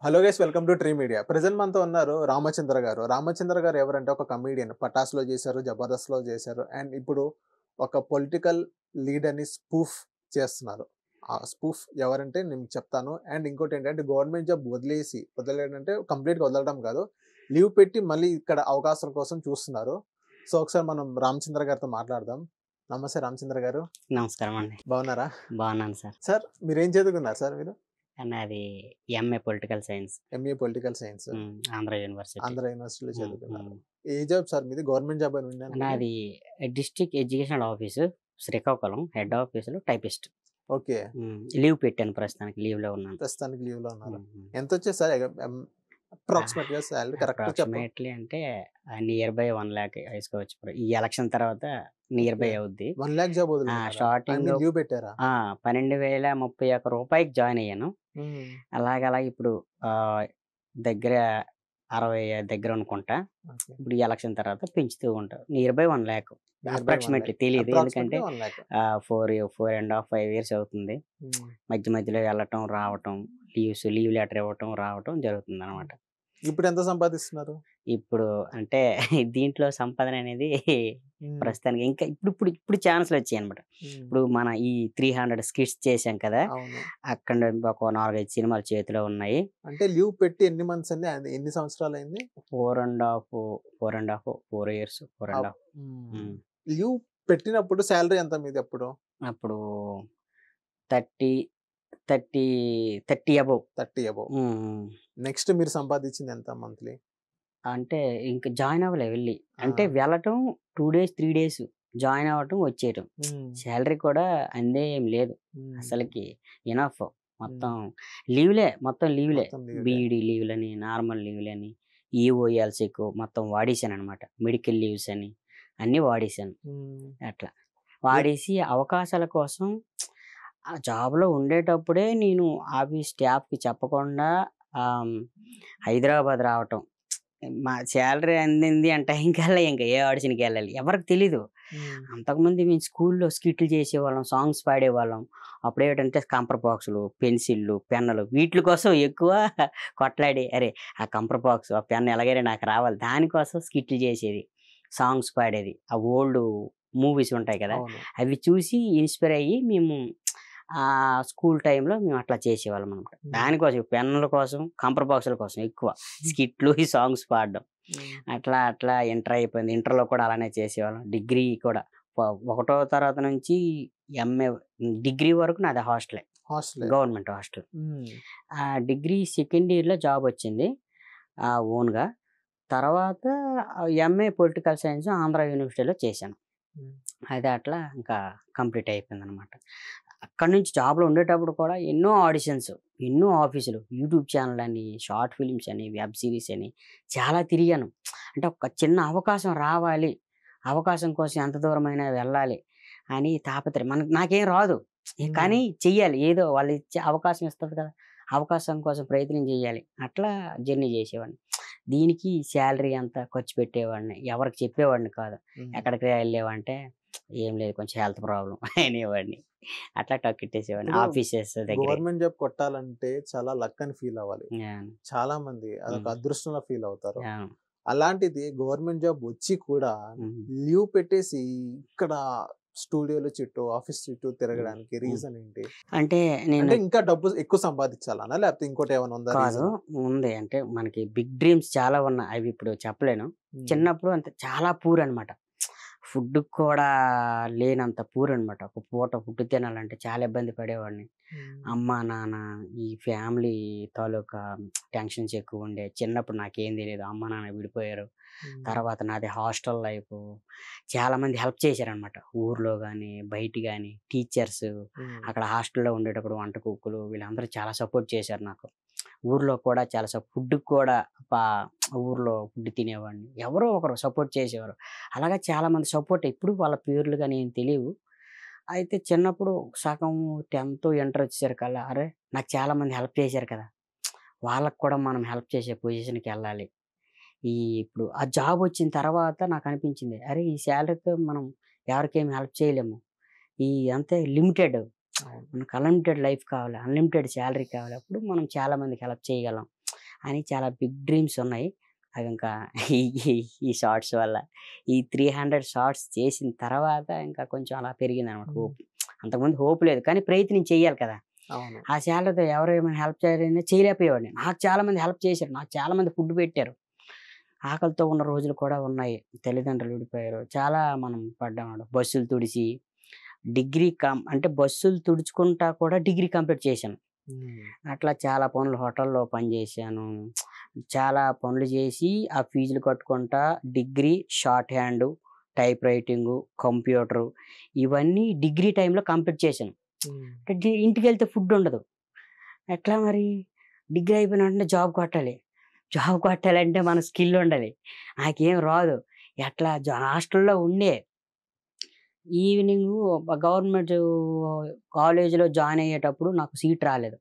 Hello guys, welcome to tree media. Present మనతో ఉన్నారు రామచంద్ర గారు. రామచంద్ర గారు ఎవరంటే ఒక కమీడియన్. 'పటాస్‌లో' చేశారు, 'జబర్దస్త్‌లో' చేశారు. అండ్ ఇప్పుడు ఒక పొలిటికల్ లీడర్‌ని స్పూఫ్ చేస్తున్నారు. ఆ స్పూఫ్ ఎవరంటే నేను మీకు చెప్తాను. అండ్ ఇంకోటేంటంటే గవర్నమెంట్ జాబ్ వదిలేయడంటే కంప్లీట్‌గా వదలడం కాదు. లీవ్ పెట్టి మళ్ళీ ఇక్కడ అవకాశం కోసం చూస్తున్నారు. సో, ఒకసారి మనం రామచంద్ర గారితో మాట్లాడదాం. నమస్తే రామచంద్ర గారు. నమస్కారం అండి. బాగున్నారా? బాగున్నాను సార్. సార్ మీరేం చదువుకున్నారు సార్ మీరు? నాది MA political science. MA political science. Andhra university. Andhra యూనివర్సిటీలో హ్మ్. చదువుకున్నారు. హ్మ్. ఏ జాబ్ సార్ మీది? గవర్నమెంట్ జాబ్ అని విన్నాను నేను. నాది district educational office Srikakulam head ఆఫీసులో టైపిస్ట్. ఓకే. లీవ్ పెట్టాను, ప్రస్తుతానికి లీవ్‌లో ఉన్నాను. ప్రస్తుతానికి లీవ్‌లో ఉన్నారు. హ్మ్. హ్మ్. ఎంతొచ్చేది సార్ అప్రాక్సిమేట్‌గా సాలరీ కరెక్ట్ చెప్పండి. అప్రాక్సిమేట్‌లీ అంటే నియర్ బై 1,00,000 వేసుకోవచ్చు. ఈ ఎలక్షన్ తర్వాత నియర్ ఓకే. బై అవుద్ది. 1,00,000 జాబ్ వదులుకున్నారా? ఐ స్టార్టింగ్ మీన్ లీవ్ పెట్టారా? 12,031 జాయిన్ అయ్యాను. హ్మ్. అలాగలా ఇప్పుడు ఆహ్, దగ్గర 60 దగ్గర అనుకుంటా. ఓకే. ఇప్పుడు ఈ ఎలక్షన్ తర్వాత పెంచుతూ ఉంటారు. Near by 1,00,000 near by 1,00,000 approximately తెలీదు. ఎందుకంటే అప్రాక్సిమేట్‌లీ 1,00,000. 4 ½ 5 ఇయర్స్ అవుతుంది. హ్మ్. మధ్యలో వెళ్ళటం, రావటం, లీవ్ లెటర్ ఇవ్వటం, రావటం జరుగుతుందనమాట. ఇప్పుడు ఎంత సంపాదిస్తున్నారు? ఇప్పుడు అంటే దీంట్లో సంపాదన అనేది హ్మ్. ప్రస్తుతానికి ఇంకా ఇప్పుడు ఛాన్స్‌లొచ్చాయనమాట. హ్మ్. ఇప్పుడు మన ఈ 300 స్కిట్స్ చేశాం కదా! అవును. అక్కడ ఒక 4, 5 సినిమాలు చేతిలో ఉన్నాయి. అంటే లీవ్ పెట్టి ఎన్ని మంత్స్ అండి? అది ఎన్ని సంవత్సరాలయింది? 4 ఇయర్స్, 4 అప్ ½. హ్మ్. హ్మ్. లీవ్ పెట్టినప్పుడు సాలరీ ఎంత మీదప్పుడు? అప్పుడు 30, 30, 30 అబోవ్. 30 అబోవ్. హ్మ్. హ్మ్. నెక్స్ట్ మీరు సంపాదించింది ఎంత మంత్లీ? అంటే ఇంక జాయిన్ అవ్వలే వెళ్లి. ఆ! అంటే వెళ్ళటం 2 డేస్, 3 డేస్ జాయిన్ అవ్వటం, వచ్చేయటం. హ్మ్. సాలరీ కూడా అందే ఏం లేదు. హ్మ్. అసలకి ఎనఫ్. మొత్తం హ్మ్. మొత్తం లీవ్‌లే. మొత్తం లీవ్‌లే. బీఈడీ లీవ్‌లని, నార్మల్ లీవ్‌లని, ఈఓఎల్సీకు మొత్తం వాడేశాననమాట. మెడికల్ లీవ్స్ అని అన్నీ వాడేశాను. హ్మ్. అట్లా. ఎ వాడేసి అవకాశాల కోసం ఆ జాబ్‌లో ఉండేటప్పుడే నేను ఆఫీస్ స్టాఫ్‌కి చెప్పకుండా ఆహ్, హ్మ్, హైదరాబాద్ రావటం. మా సాలరీ అందింది అని టైంకల్లా ఇంక ఏ ఆడిషన్‌కెళ్ళాలి. ఎవరికీ తెలీదు. హ్మ్. అంతకుముందు మేము స్కూల్‌లో స్కిట్‌లు చేసేవాళ్ళం, సాంగ్స్ పాడేవాళ్ళం. అప్పుడేంటంటే కంపర్ బాక్సులు, పెన్సిల్లు, పెన్నులు వీట్లి కోసం ఎక్కువ కొట్లాడి, అరే! ఆ కంపర్ బాక్స్, ఆ పెన్ ఎలాగైనా నాకు రావాలి. దానికోసం స్కిట్‌లు చేసేది. సాంగ్స్ పాడేది. ఆ ఓల్డు మూవీస్ ఉంటాయి కదా! అవును. అవి చూసి ఇన్‌స్పైర్ అయ్యి మేము స్కూల్ టైమ్‌లో మేము అట్లా చేసేవాళ్ళమనమాట. హ్మ్. దానికోసం పెన్నుల కోసం, కంపర్ బాక్సుల కోసం ఎక్కువ. స్కిట్‌లు, ఈ సాంగ్స్ పాడడం. హ్మ్. అట్లా ఇంటర్ అయిపోయింది. ఇంటర్‌లో కూడా అలానే చేసేవాళ్ళం. డిగ్రీ కూడా ప ఒకటో తరగతి నుంచి ఎంఏ డిగ్రీ వరకు నాది హాస్టలే. హాస్టలే. Government hostel. హ్మ్. డిగ్రీ సెకండ్ ఇయర్‌లో జాబొచ్చింది ఓన్‌గా. తర్వాత ఎంఏ పొలిటికల్ సైన్స్ ఆంధ్ర యూనివర్సిటీలో చేశాను. హ్మ్. అది అట్లా ఇంకా కంప్లీట్ అయిపోయిందనమాట. అక్కడి నుంచి జాబ్‌లో ఉండేటప్పుడు కూడా ఎన్నో ఆడిషన్స్, ఎన్నో ఆఫీసులు, యూట్యూబ్ ఛానెల్ అని, షార్ట్ ఫిల్మ్స్ అని, వెబ్ సీరీస్ అని చాలా తిరిగాను. అంటే ఒక చిన్న అవకాశం రావాలి, అవకాశం కోసం ఎంత దూరమైనా వెళ్ళాలి అని తాపత్రయం. నాకేం రాదు. హ్మ్. కానీ చెయ్యాలి. ఏదో వాళ్ళిచ్చే అవకాశం ఇస్తది కదా! అవకాశం కోసం ప్రయత్నం చేయాలి. అట్లా జర్నీ చేసేవాడిని. దీనికి సాలరీ ఎంత ఖర్చు పెట్టేవాడిని. ఎవరికీ చెప్పేవాడిని కాదు. హ్మ్. ఎక్కడికి ఎళ్ళావంటే, "ఏం లేదు, కొంచెం హెల్త్ ప్రాబ్లమ్" అనేవాడిని. అట్లా టక్కెట్టేసేవాడిని. ఇప్పుడు ఆఫీసెస్ దగ్గరే. గవర్నమెంట్ జాబ్ కొట్టాలంటే చాలా లక్ అని ఫీల్ అవ్వాలి. యాహ్! చాలా మంది అదొక హ్మ్. అదృష్టంలా ఫీల్ అవుతారు. యాహ్! అలాంటిది గవర్నమెంట్ జాబ్ వచ్చి కూడా హ్మ్. లీవ్ పెట్టేసి ఇక్కడ స్టూడియోల చుట్టూ, ఆఫీస్ చుట్టూ హ్మ్. తిరగడానికి హ్మ్. రీజన్ ఏంటి? అంటే నేను అంటే ఇంకా డబ్బు ఎక్కువ సంపాదించాలనా? లేకపోతే ఇంకోటేమైనా ఉందా కాదు. రీజను? ఉంది. అంటే మనకి బిగ్ డ్రీమ్స్ చాలా ఉన్నాయి. అవి ఇప్పుడు చెప్పలేను. హ్మ్. చిన్నప్పుడు అంతే చాలా పూర్ అనమాట. ఫుడ్‌కి కూడా లేనంత పూర్ అనమాట. ఒక పూట ఫుడ్ తినాలంటే చాలా ఇబ్బంది పడేవాడిని. హ్మ్. అమ్మ, నాన్న, ఈ ఫ్యామిలీ తాలూకా టెన్షన్స్ ఎక్కువుండే. చిన్నప్పుడు నాకేం తెలీదు. అమ్మ, నాన్న విడిపోయారు. హ్మ్. తర్వాత నాది హాస్టల్ లైఫు. చాలామంది హెల్ప్ చేశారనమాట. ఊర్లో గాని, బయట గాని, టీచర్స్, హ్మ్. అక్కడ హాస్టల్‌లో ఉండేటప్పుడు వంట కుక్కులు వీళ్ళందరూ చాలా సపోర్ట్ చేశారు నాకు. ఊర్లో కూడా చాలా ఫుడ్‌కి కూడా పా ఊర్లో ఫుడ్ తినేవాడిని. ఎవరో ఒకరు సపోర్ట్ చేసేవారు. అలాగా చాలామంది సపోర్ట్, ఇప్పుడు వాళ్ళ పేర్లు గాని ఏం తెలీవు. అయితే చిన్నప్పుడు సగం 10థ్, ఇంటర్ వచ్చేసరికల్లా అరే! నాకు చాలామంది హెల్ప్ చేశారు కదా! వాళ్ళకి కూడా మనం హెల్ప్ చేసే పొజిషన్‌కెళ్ళాలి. ఈ ఇప్పుడు ఆ జాబొచ్చిన తర్వాత నాకనిపించింది, అరే! ఈ సాలరీతో మనం ఎవరికేమి హెల్ప్ చేయలేము. ఈ అంతే లిమిటెడ్. అవును. మనకు అన్‌లిమిటెడ్ లైఫ్ కావాలి. అన్‌లిమిటెడ్ సాలరీ కావాలి. అప్పుడు మనం చాలా మందికి హెల్ప్ చేయగలం. అని చాలా బిగ్ డ్రీమ్స్ ఉన్నాయి. అవి ఇంకా ఈ ఈ షార్ట్స్ వల్ల ఈ 300 షార్ట్స్ చేసిన తర్వాత ఇంకా కొంచెం అలా పెరిగిందనమాట హోప్. అంతకుముందు హోప్ లేదు, కానీ ప్రయత్నం చేయాలి కదా. అవును. ఆ శాలరీతో ఎవరు ఏమైనా హెల్ప్ చేయాలని చేయలేకపోయేవాడిని. నాకు చాలామంది హెల్ప్ చేశారు, నాకు చాలామంది ఫుడ్ పెట్టారు. ఆకలితో ఉన్న రోజులు కూడా ఉన్నాయి. తల్లిదండ్రులు విడిపోయారు, చాలా మనం పడ్డామన్నమాట. బస్సులు తుడిచి అంటే బస్సులు తుడుచుకుంటా కూడా డిగ్రీ కంప్లీట్ చేశాను. అట్లా చాలా పనులు హోటల్లో పనిచేశాను. చాలా పనులు చేసి ఆ ఫీజులు కట్టుకుంటా degree, short hand, type writing, computer ఇవన్నీ డిగ్రీ టైంలో కంప్లీట్ చేశాను. అంటే ఇంటికి వెళ్తే ఫుడ్ ఉండదు. ఎట్లా మరి? డిగ్రీ అయిపోయిన వెంటనే జాబ్ కొట్టాలి. జాబ్ కొట్టాలంటే మన స్కిల్ ఉండాలి. నాకేం రాదు. ఎట్లా హాస్టల్లో ఉండే ఈవినింగ్ గవర్నమెంట్ కాలేజీలో జాయిన్ అయ్యేటప్పుడు నాకు సీట్ రాలేదు.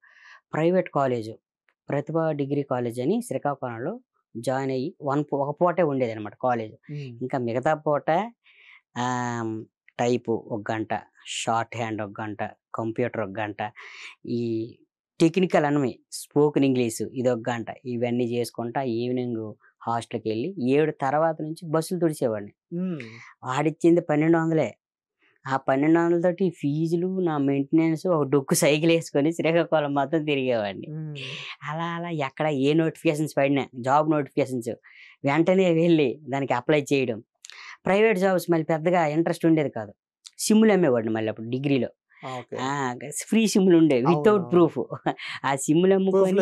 ప్రైవేట్ కాలేజు ప్రతిభ డిగ్రీ కాలేజ్ అని శ్రీకాకుళంలో జాయిన్ అయ్యి ఒక పూటే ఉండేది అనమాట కాలేజ్. ఇంకా మిగతా పూట టైపు 1 గంట, షార్ట్ హ్యాండ్ 1 గంట, కంప్యూటర్ 1 గంట, ఈ టెక్నికల్ అన్నవి స్పోకెన్ ఇంగ్లీష్ ఇది 1 గంట, ఇవన్నీ చేసుకుంటా ఈవినింగ్ హాస్టల్కి వెళ్ళి 7 తర్వాత నుంచి బస్సులు తుడిచేవాడిని. వాడిచ్చింది 1200. ఆ 1200 తోటి ఫీజులు, నా మెయింటెనెన్స్, ఒక డొక్కు సైకిల్ వేసుకొని శ్రీకాకుళం మొత్తం తిరిగేవాడిని. అలా అలా ఎక్కడ ఏ నోటిఫికేషన్స్ పడినా, జాబ్ నోటిఫికేషన్స్ వెంటనే వెళ్ళి దానికి అప్లై చేయడం. ప్రైవేట్ జాబ్స్ మళ్ళీ పెద్దగా ఇంట్రెస్ట్ ఉండేది కాదు. సిమ్లు అమ్మేవాడిని మళ్ళీ అప్పుడు డిగ్రీలో. ఫ్రీ సిమ్లు ఉండేవి వితౌట్ ప్రూఫ్. ఆ సిమ్లు అమ్ముకొని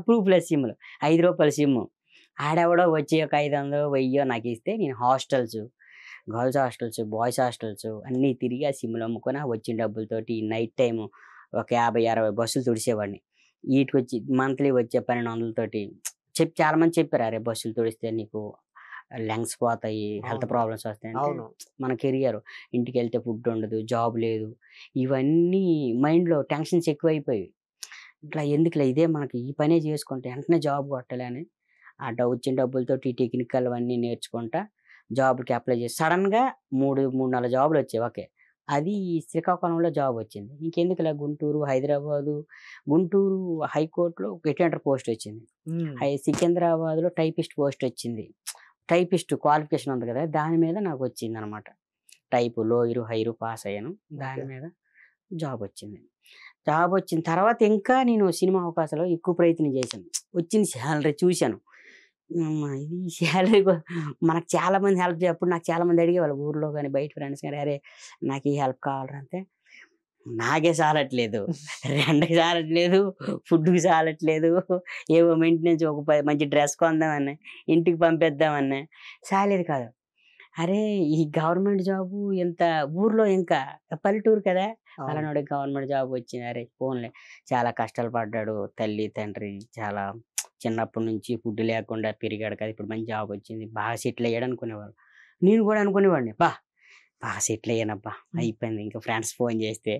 ప్రూఫ్లెస్ సిమ్లు, ₹5 సిమ్. ఆడెవడో వచ్చి ఒక 500, 1000 నాకు ఇస్తే నేను hostels, girls hostels, boys hostels అన్నీ తిరిగి ఆ సిమ్లు అమ్ముకొని ఆ వచ్చిన డబ్బులతోటి నైట్ టైం ఒక 50-60 బస్సులు తుడిచేవాడిని. వీటికి వచ్చి మంత్లీ వచ్చే 1200 తోటి చాలామంది చెప్పారు, అరే బస్సులు తుడిస్తే నీకు లంగ్స్ పోతాయి, హెల్త్ ప్రాబ్లమ్స్ వస్తాయి అంటే మన కెరియర్, ఇంటికి వెళ్తే ఫుడ్ ఉండదు, జాబ్ లేదు, ఇవన్నీ మైండ్లో టెన్షన్స్ ఎక్కువైపోయి ఇట్లా ఎందుకులే ఇదే మనకి ఈ పనే చేసుకుంటే వెంటనే జాబ్ కొట్టాలి అని వచ్చిన డబ్బులతోటి టెక్నికల్ అవన్నీ నేర్చుకుంటా జాబ్కి అప్లై చేసి సడన్గా 3-4 జాబులు వచ్చాయి. ఓకే, అది శ్రీకాకుళంలో జాబ్ వచ్చింది. ఇంకెందుకులే గుంటూరు, హైదరాబాదు, గుంటూరు హైకోర్టులో అటెండర్ పోస్ట్ వచ్చింది. సికింద్రాబాద్లో టైపిస్ట్ పోస్ట్ వచ్చింది. టైపిస్ట్ క్వాలిఫికేషన్ ఉంది కదా, దాని మీద నాకు వచ్చింది అనమాట. టైపు లోయరు హైరు పాస్ అయ్యాను, దాని మీద జాబ్ వచ్చింది. జాబ్ వచ్చిన తర్వాత ఇంకా నేను సినిమా అవకాశాలు ఎక్కువ ప్రయత్నం చేశాను. వచ్చిన శాలరీ చూశాను, ఇది శాలరీ మనకు చాలామంది హెల్ప్ అప్పుడు నాకు చాలామంది అడిగేవాళ్ళు ఊర్లో కానీ బయట ఫ్రెండ్స్ కానీ, అరే నాకు ఈ హెల్ప్ కావాలంటే నాకే చాలట్లేదు, రెంట్కి చాలట్లేదు, ఫుడ్కి చాలట్లేదు, ఏవో మెయింటెనెన్స్, ఒక మంచి డ్రెస్ కొందామన్నా, ఇంటికి పంపిద్దామన్నా చాలేదు కాదు. అరే ఈ గవర్నమెంట్ జాబు ఎంత ఊర్లో, ఇంకా పల్లెటూరు కదా, అలాంటి గవర్నమెంట్ జాబ్ వచ్చింది. అరే ఫోన్లే, చాలా కష్టాలు పడ్డాడు తల్లి తండ్రి, చాలా చిన్నప్పటి నుంచి ఫుడ్ లేకుండా పెరిగాడు కదా, ఇప్పుడు మంచి జాబ్ వచ్చింది, బాగా సెటిల్ అయ్యాడు అనుకునేవాళ్ళు. నేను కూడా అనుకునేవాడిని, బాగా సెటిల్ అయ్యానబ్బా అయిపోయింది. ఇంకా ఫ్రెండ్స్ ఫోన్ చేస్తే,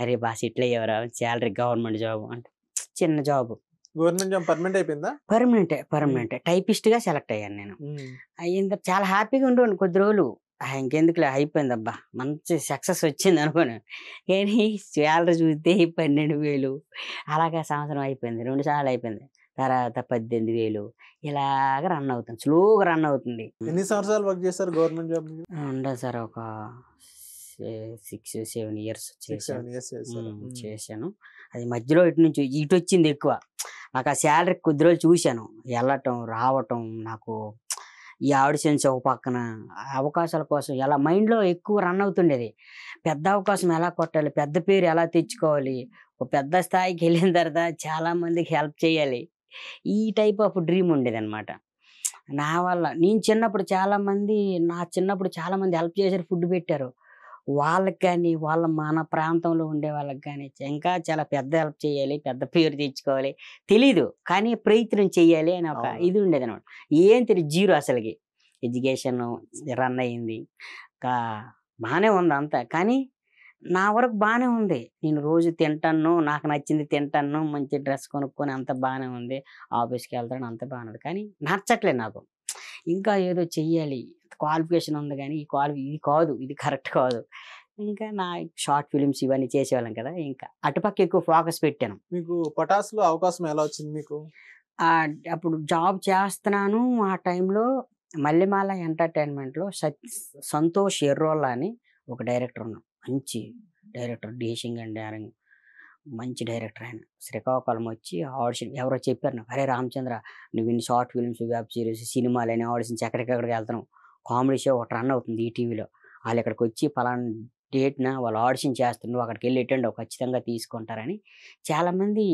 అరే బాగా సెటిల్ అయ్యేవరా, శాలరీ గవర్నమెంట్ జాబ్ అంటే, చిన్న జాబ్. గవర్నమెంట్ జాబ్ పర్మనెంట్ అయిపోయిందా? పర్మనెంట్ టైపిస్ట్ గా సెలెక్ట్ అయ్యాను నేను. అయ్యింది, చాలా హ్యాపీగా ఉండేవాడిని కొద్ది రోజులు. ఇంకెందుకులే అయిపోయిందబ్బా, మంచి సక్సెస్ వచ్చింది అనుకోను. కానీ శాలరీ చూస్తే 12,000, అలాగే సంవత్సరం అయిపోయింది, 2 సార్లు అయిపోయింది, తర్వాత 18,000, ఇలాగ రన్ అవుతుంది, స్లోగా రన్ అవుతుంది. ఎన్ని సంవత్సరాలు వర్క్ చేశారు గవర్నమెంట్ జాబ్? ఉండదు సార్, ఒక 6-7 ఇయర్స్ చేశాను. అది మధ్యలో ఇటు వచ్చింది ఎక్కువ. నాకు ఆ శాలరీ కొద్ది రోజులు చూశాను, వెళ్ళటం రావటం, నాకు ఈ ఆడిషన్స్ ఒక పక్కన, అవకాశాల కోసం ఎలా మైండ్లో ఎక్కువ రన్ అవుతుండేది. పెద్ద అవకాశం ఎలా కొట్టాలి, పెద్ద పేరు ఎలా తెచ్చుకోవాలి, ఒక పెద్ద స్థాయికి వెళ్ళిన తర్వాత చాలామందికి హెల్ప్ చేయాలి, ఈ టైప్ ఆఫ్ డ్రీమ్ ఉండేది అనమాట. నా వల్ల నేను చిన్నప్పుడు చాలామంది హెల్ప్ చేశారు, ఫుడ్ పెట్టారు. వాళ్ళకి కానీ, మన ప్రాంతంలో ఉండే వాళ్ళకి కానీ ఇంకా చాలా పెద్ద హెల్ప్ చేయాలి, పెద్ద పేరు తెచ్చుకోవాలి, తెలీదు కానీ ప్రయత్నం చేయాలి అని ఒక ఇది ఉండేది అనమాట. ఏం తెలియదు, జీరో అసలుకి. ఎడ్యుకేషన్ రన్ అయ్యింది, బాగానే ఉంది అంతా, కానీ నా వరకు బాగానే ఉంది. నేను రోజు తింటాను, నాకు నచ్చింది తింటాను, మంచి డ్రెస్ కొనుక్కొని అంత బాగానే ఉంది, ఆఫీస్కి వెళ్తాను, అంత బాగానే ఉంది. కానీ నచ్చట్లేదు నాకు, ఇంకా ఏదో చెయ్యాలి, క్వాలిఫికేషన్ ఉంది కానీ ఇది కాదు, ఇది కరెక్ట్ కాదు. ఇంకా నా షార్ట్ ఫిలిమ్స్ ఇవన్నీ చేసేవాళ్ళం కదా, ఇంకా అటుపక్క ఎక్కువ ఫోకస్ పెట్టాను. మీకు పటాస్లో అవకాశం ఎలా వచ్చింది? మీకు అప్పుడు జాబ్ చేస్తున్నాను. ఆ టైంలో మల్లెమాల ఎంటర్‌టైన్‌మెంట్‌లో సంతోష్ ఎర్రోల్లా అని ఒక డైరెక్టర్ ఉన్నాడు. మంచి డైరెక్టర్ 'డేషింగ్ అండ్ డేరింగ్' మంచి డైరెక్టర్ ఆయన. శ్రీకాకుళం వచ్చి ఆడిషన్ ఎవరో చెప్పారు నాకు, "అరే రామచంద్ర, నువ్వు ఇన్ని షార్ట్ ఫిల్మ్స్, వెబ్ సీరీస్, సినిమాలని ఆడిషన్స్ ఎక్కడికెక్కడికి వెళ్తున్నావు. కామెడీ షో ఒకటి రన్ అవుతుంది ఈటీవీలో. ఆళ్ళు ఇక్కడికొచ్చి పలానా డేట్‌న వాళ్ళు ఆడిషన్ చేస్తున్నారు. నువ్వు అక్కడికెళ్ళి అటెండ్ అవ్వు. ఖచ్చితంగా తీసుకుంటారని" చాలామంది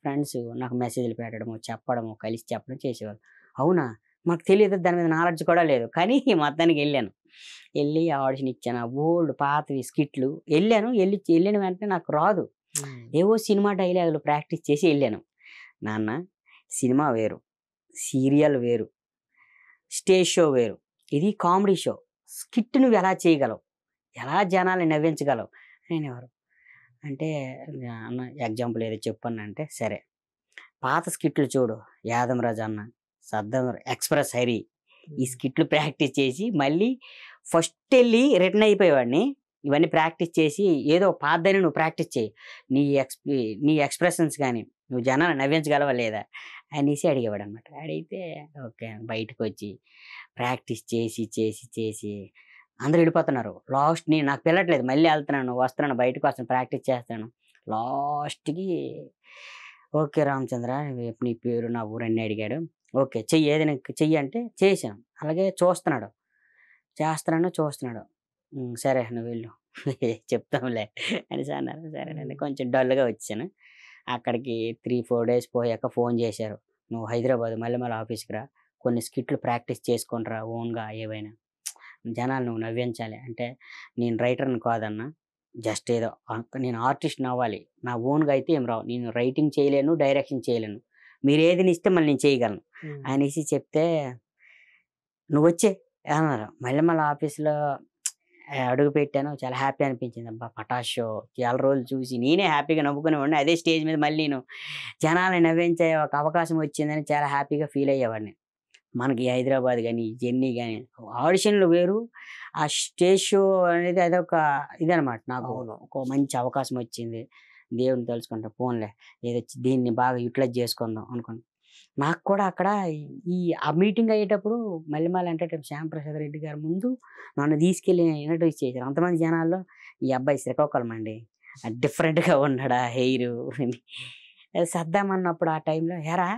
ఫ్రెండ్స్ నాకు మెసేజ్‌లు పెట్టడము, చెప్పడము, కలిసి చెప్పడం చేసేవాళ్ళు. అవునా! మాకు తెలీదు. దాని మీద నాలెడ్జ్ కూడా లేదు. కానీ మొత్తానికెళ్ళాను. ఎళ్లి ఆడిషన్ ఇచ్చాను. ఆ బోలెడు పాతవి స్కిట్‌లు ఎళ్ళిన వెంటనే నాకు రాదు. ఏవో సినిమా డైలాగులు ప్రాక్టీస్ చేసి ఎళ్ళాను. నాన్న, సినిమా వేరు, సీరియల్ వేరు, స్టేజ్ షో వేరు. ఇది కామెడీ షో. స్కిట్ నువ్వెలా చేయగలవు? ఎలా జనాల్ని నవ్వించగలవు? అనేవారు. అంటే అన్న ఎగ్జాంపుల్ ఏదో చెప్పనంటే, సరే పాత స్కిట్‌లు చూడు. 'యాదమరాజు అన్న', 'సద్దాం', 'ఎక్స్‌ప్రెస్ హరి' ఈ స్కిట్‌లు ప్రాక్టీస్ చేసి మళ్ళీ ఫస్టెళ్లి రిటర్న్ అయిపోయేవాడిని. ఇవన్నీ ప్రాక్టీస్ చేసి ఏదో పాతదని నువ్వు ప్రాక్టీస్ చెయ్యి. నీ ఎక్స్‌ప్రెషన్స్ గాని, నువ్వు జనాల్ని నవ్వించగలవా లేదా అనేసి అడిగేవాడనమాట. అడిగితే ఓకే. బయటకొచ్చి ప్రాక్టీస్ చేసి అందరూ ఎళ్ళిపోతున్నారు. నాకు పిలవట్లేదు. మళ్ళీ వస్తున్నాను, బయటకొస్తాను, ప్రాక్టీస్ చేస్తాను. లాస్ట్‌కి ఓకే రామచంద్ర, నీ పేరు, నా ఊరు అన్నీ అడిగాడు. ఓకే. చెయ్యి, ఏదైనా చెయ్యి అంటే చేశాను. అలాగే చూస్తున్నాడు. సరే నువ్వెళ్ళు. చెప్తాంలే అనేసి అన్నారు. సరేనండి. కొంచెం డల్‌గా వచ్చాను. అక్కడికి 3, 4 డేస్ పోయాక ఫోను చేశారు. "నువ్వు హైదరాబాద్ మల్లెమాల ఆఫీస్‌కి రా. కొన్ని స్కిట్‌లు ప్రాక్టీస్ చేసుకొని రా ఓన్‌గా ఏవైనా. జనాల్ని నువ్వు నవ్వించాలి." అంటే నేను రైటర్‌ని కాదన్నా. జస్ట్ ఏదో నేను ఆర్టిస్ట్‌ని అవ్వాలి. నా ఓన్‌గా అయితే ఏం రావు. నేను రైటింగ్ చేయలేను, డైరెక్షన్ చేయలేను. మీరేదినిస్తే మళ్ళీ నేను చేయగలను అనేసి చెప్తే, "నువ్వొచ్చేయి" అన్నారు. మల్లెమాల ఆఫీస్‌లో అడుగుపెట్టాను. చాలా హ్యాపీ అనిపించింది. అబ్బా! పటాస్ షో చాలా రోజులు చూసి నేనే హ్యాపీగా నవ్వుకునేవాడిని. అదే స్టేజ్ మీద మళ్ళీ నేను జనాల్ని నవ్వించే ఒక అవకాశం వచ్చిందని చాలా హ్యాపీగా ఫీల్ అయ్యేవాడిని. మనకి హైదరాబాద్ గాని, జర్నీ గాని, ఆడిషన్‌లు వేరు. ఆ స్టేజ్ షో అనేది అదొక ఇదనమాట నాకు. అవును. ఒక మంచి అవకాశం వచ్చింది. దేవుడిని తలుచుకుంటా పోన్లే ఏదో దీన్ని బాగా యుటిలైజ్ చేసుకుందాం అనుకున్నా. నాకు కూడా అక్కడ ఆ మీటింగ్ అయ్యేటప్పుడు మల్లెమాల ఎంటర్‌టైన్‌మెంట్ శ్యాంప్రసాద్ రెడ్డి గారి ముందు నన్ను తీసుకెళ్ళి ఇంట్రొడ్యూస్ చేశారు. అంతమంది జనాల్లో ఈ అబ్బాయి శ్రీకాకుళం అండి. డిఫరెంట్‌గా ఉన్నాడు ఆ హెయిరు. సద్దాం అన్నప్పుడు ఆ టైంలో, "ఏరా!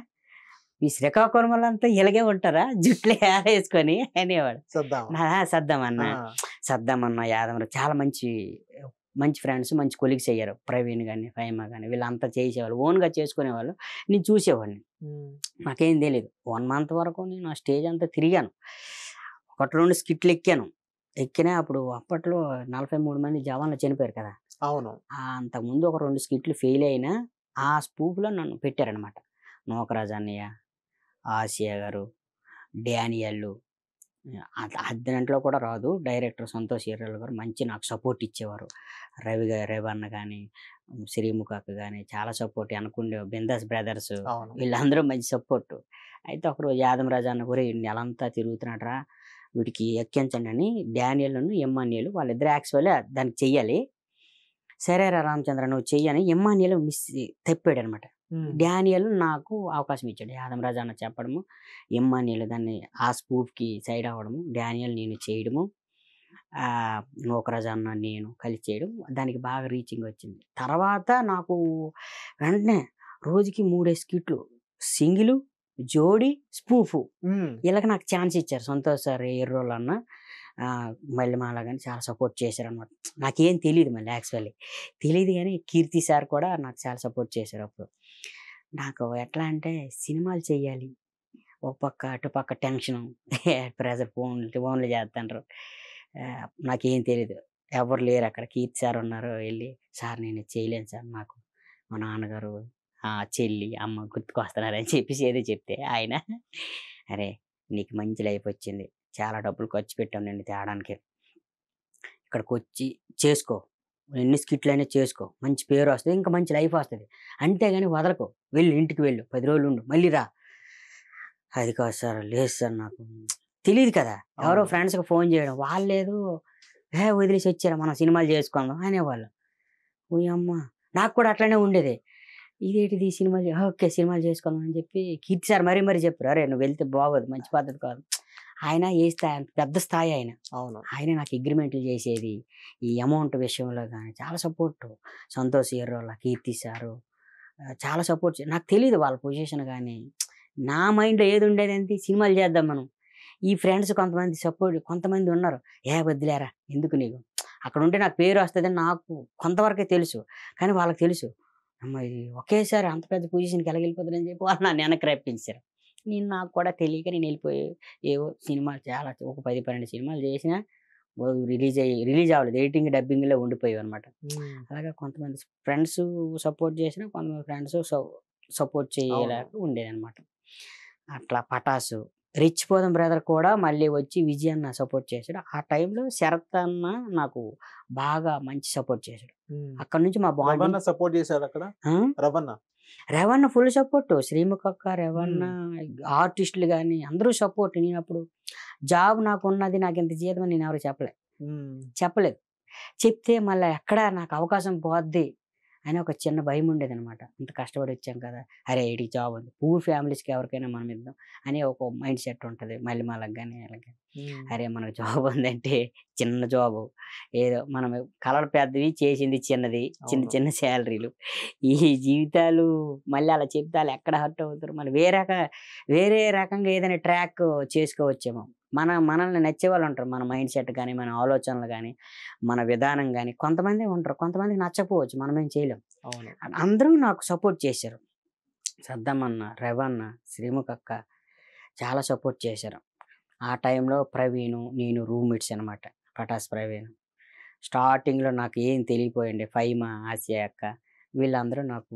ఈ శ్రీకాకుళం వాళ్ళంతా ఇలాగే ఉంటారా? జుట్లు ఏరేసుకొని" అనేవాడు. సద్దాం. సద్దాం అన్న, ఆ! సద్దాం అన్న, యాదవరావు చాలా మంచి ఫ్రెండ్స్, మంచి కొలీగ్స్ అయ్యారు. ప్రవీణ్ గాని, ఫహిమా గాని వీళ్ళంతా చేసేవాళ్ళు. ఓన్‌గా చేసుకునేవాళ్ళు. నేను చూసేవాడిని. నాకేం తెలీదు. 1 మంత్ వరకు నేను ఆ స్టేజ్ అంతా తిరిగాను. 1, 2 స్కిట్‌లు ఎక్కినా అప్పట్లో 43 మంది జవాన్లు చనిపోయారు కదా! అవును. అంతకుముందు ఒక 2 స్కిట్‌లు ఫెయిల్ అయినా, ఆ స్పూఫ్‌లో నన్ను పెట్టారనమాట. 'నూకరాజు అన్నయ్య', 'ఆసియా గారు', 'డానియల్లు' దాంట్లో కూడా రాదు. డైరెక్టర్ 'సంతోష్ ఈర్రాళ్' గారు నాకు సపోర్ట్ ఇచ్చేవారు. రవి అన్న గాని, శ్రీముఖ అక్క గాని చాలా సపోర్ట్. 'బిందాస్ బ్రదర్స్' అవును. వీళ్ళందరూ మంచి సపోర్టు. అయితే ఒకరోజు 'యాదమరాజు' అన్న "ఒరేయ్! నెలంతా తిరుగుతున్నాడురా, వీడికి ఎక్కించండి" అని డానియల్‌ను, ఎమ్మాన్యూల్ వాళ్ళిద్దరు యాక్చువల్లీ దానికి చెయ్యాలి. "సరేరా రామచంద్ర నువ్వు చెయ్యి" అని ఎమ్మాన్యూల్ తప్పాడనమాట. డానియల్ నాకు అవకాశం ఇచ్చాడు. 'యాదమరాజు' అన్న చెప్పడము, ఎమ్మాన్యూల్ దాన్ని ఆ స్పూఫ్‌కి సైడ్ అవ్వడము, డానియల్ నేను చేయడము, 'నూకరాజు' అన్న నేను కలిసి చేయడం, దానికి బాగా రీచింగ్ వచ్చింది. తర్వాత నాకు వెంటనే రోజుకి 3 స్కిట్‌లు, సింగిలు, జోడీ, స్పూఫు ఈళ్ళకి నాకు ఛాన్స్ ఇచ్చారు. 'సంతోష్ సార్ ఎర్రోల్' అన్న, మల్లెమాల గాని చాలా సపోర్ట్ చేశారనమాట. నాకేం తెలీదు మళ్ళీ యాక్చువల్లీ. తెలీదు గానీ 'కీర్తి' సార్ కూడా నాకు చాలా సపోర్ట్ చేశారు అప్పుడు. నాకు ఎట్లా అంటే సినిమాలు చెయ్యాలి. ఒక పక్క, అటుపక్క టెన్షను, ప్రెషర్ ఫోన్లు చేత్తండ్రు. నాకేం తెలీదు. ఎవ్వరు లేరక్కడ. 'కీర్తి' సార్ ఉన్నారు. ఎళ్లి, "సార్ నేను ఇది చేయలేను సార్. నాకు మా నాన్నగారు, చెల్లి, అమ్మ గుర్తుకొస్తున్నారని" చెప్పేసి ఏదో చెప్తే ఆయన, "అరేయ్! నీకు మంచి లైఫొచ్చింది. చాలా డబ్బులు ఖర్చు పెట్టాం నిన్ను తేడానికి. ఇక్కడికొచ్చి చేసుకో. ఎన్ని స్కిట్‌లైనా చేసుకో. మంచి పేరొస్తది. ఇంకా మంచి లైఫొస్తది. అంతేగాని వదలకు. ఇంటికి వెళ్ళు. 10 రోజులుండు. మళ్ళీ రా." అది కాదు సార్. లేదు సార్ నాకు తెలీదు కదా! ఎవరో అవును. ఫ్రెండ్స్‌కి ఫోను చేయడం. వాళ్ళేదో వదిలేసొచ్చారా మనం సినిమాలు చేసుకుందాం అనేవాళ్ళు. ఓయమ్మ! నాకు కూడా అట్లనే ఉండేది. ఇదేంటిది సినిమాలు ఓకే సినిమాలు చేసుకుందాం అని చెప్పి కీర్తి సార్ మరీ మరీ చెప్పారు, అరే నువ్వు వెళ్తే బాగోదు, మంచి పద్ధతి కాదు. ఆయన ఏ స్థాయి, అంత పెద్ద స్థాయి ఆయన. అవును. ఆయన నాకు అగ్రిమెంట్లు చేసేది, ఈ అమౌంట్ విషయంలో కానీ చాలా సపోర్ట్. సంతోష్ హీరోల కీర్తి సారు చాలా సపోర్ట్. నాకు తెలియదు వాళ్ళ పొజిషన్ కానీ, నా మైండ్లో ఏది ఉండేది ఏంటి, సినిమాలు చేద్దాం మనం. ఈ ఫ్రెండ్స్ కొంతమంది సపోర్ట్, కొంతమంది ఉన్నారు వద్దులేరా ఎందుకు నీకు, అక్కడ ఉంటే నాకు పేరు వస్తుందని నాకు కొంతవరకే తెలుసు. కానీ వాళ్ళకి తెలుసు, అమ్మ ఇది ఒకేసారి అంత పెద్ద పొజిషన్కి ఎలా వెళ్ళిపోతుందని చెప్పి వాళ్ళు నన్ను వెనక్కి రప్పించారు. నాకు కూడా తెలియక నేను వెళ్ళిపోయి ఏవో సినిమాలు చాలా ఒక 10-12 సినిమాలు చేసినా రిలీజ్ అవ్వలేదు, ఎడిటింగ్ డబ్బింగ్లో ఉండిపోయావు అనమాట. అలాగే కొంతమంది ఫ్రెండ్స్ సపోర్ట్ చేసినా కొంతమంది ఫ్రెండ్స్ సపోర్ట్ చేయలేక ఉండేదన్నమాట. అట్లా పటాసు, రిచ్ పోదం బ్రదర్ కూడా మళ్ళీ వచ్చి విజయ్ అన్న సపోర్ట్ చేశాడు. ఆ టైంలో శరత్ అన్న నాకు బాగా మంచి సపోర్ట్ చేశాడు. అక్కడ నుంచి మా బాండ్ సపోర్ట్ చేశాడు అక్కడ. రవణ ఫుల్ సపోర్ట్, శ్రీముఖ అక్క, రవణ, ఆర్టిస్టులు కానీ అందరూ సపోర్ట్. నేను అప్పుడు జాబ్ నాకు ఉన్నది, నాకు ఇంత జీతం నేను ఎవరు చెప్పలేదు. చెప్తే మళ్ళీ ఎక్కడ నాకు అవకాశం పోద్ది అని ఒక చిన్న భయం ఉండేది అనమాట. ఇంత కష్టపడి వచ్చాం కదా, అరే వీడికి జాబ్ ఉంది, పూర్ ఫ్యామిలీస్కి ఎవరికైనా మనం ఇద్దాం అని ఒక మైండ్ సెట్ ఉంటుంది మళ్ళీ వాళ్ళకి కానీ అలాగే. అరే మనకు జాబ్ ఉందంటే చిన్న జాబు, ఏదో మనం కలర్ పెద్దవి చేసింది చిన్నది, చిన్న చిన్న శాలరీలు, ఈ జీవితాలు మళ్ళీ అలా చెప్తే వాళ్ళు ఎక్కడ హర్ట్ అవుతారు, మళ్ళీ వేరే రకంగా ఏదైనా ట్రాక్ చేసుకోవచ్చేమో. మనల్ని నచ్చే వాళ్ళు ఉంటారు, మన మైండ్ సెట్ కానీ, మన ఆలోచనలు కానీ, మన విధానం కానీ. కొంతమంది ఉంటారు, కొంతమందికి నచ్చకపోవచ్చు, మనం ఏం చేయలేం. అందరూ నాకు సపోర్ట్ చేశారు. సద్దమన్న, రవన్న, శ్రీముఖ అక్క చాలా సపోర్ట్ చేశారు. ఆ టైంలో ప్రవీణ్, నేను రూమ్మేట్స్ అనమాట. పటాస్ ప్రవీణ్ స్టార్టింగ్లో నాకు ఏం తెలియపోయింది. ఫైమా, ఆసియా అక్క వీళ్ళందరూ నాకు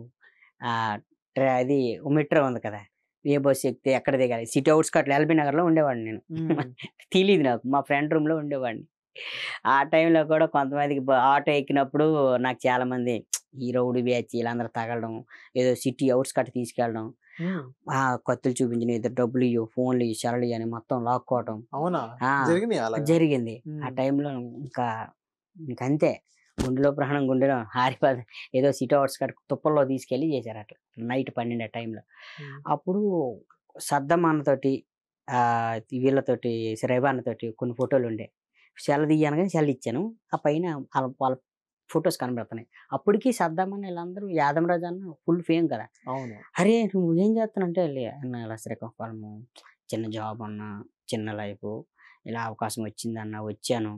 అది మెట్రో ఉంది కదా, ఏ బస్సు ఎక్కితే ఎక్కడ దిగాలి, సిటీ అవుట్స్కట్లో ఎల్బీ నగర్లో ఉండేవాడిని నేను. తెలియదు నాకు, మా ఫ్రెండ్ రూమ్లో ఉండేవాడిని. ఆ టైంలో కూడా కొంతమందికి ఆటో ఎక్కినప్పుడు నాకు చాలామంది ఈ రౌడీ బ్యాచ్ వీళ్ళందరూ తగలడం, ఏదో సిటీ అవుట్స్కట్ తీసుకెళ్ళడం, కత్తులు చూపించిన, ఇద్దరు డబ్బులు ఇవ్వు, ఫోన్లు ఇవ్వు, సెలలు అని మొత్తం లాక్కోవటం జరిగింది. ఆ టైంలో ఇంకంతే, గుండెలో ప్రాణం గుండెలో హారిపోదు. ఏదో సిటీ అవుట్స్కట్ తుప్పల్లో తీసుకెళ్ళి చేశారు అట్లా నైట్ 12 ఆ టైంలో. అప్పుడు సద్దమ్మతోటి వీళ్ళతోటి రేవాన్నతోటి కొన్ని ఫోటోలు ఉండే, సెల తీయను కానీ సెల్ ఇచ్చాను. ఆ పైన వాళ్ళ ఫొటోస్ కనబడుతున్నాయి. అప్పటికి సద్దమ్మని వీళ్ళందరూ యాదమరాజు అన్న ఫుల్ ఫేమ్ కదా. అరే నువ్వు ఏం చేస్తానంటే ఇలా శ్రీకాకుళము చిన్న జాబ్ అన్న, చిన్న లైఫ్, ఇలా అవకాశం వచ్చిందన్న, వచ్చాను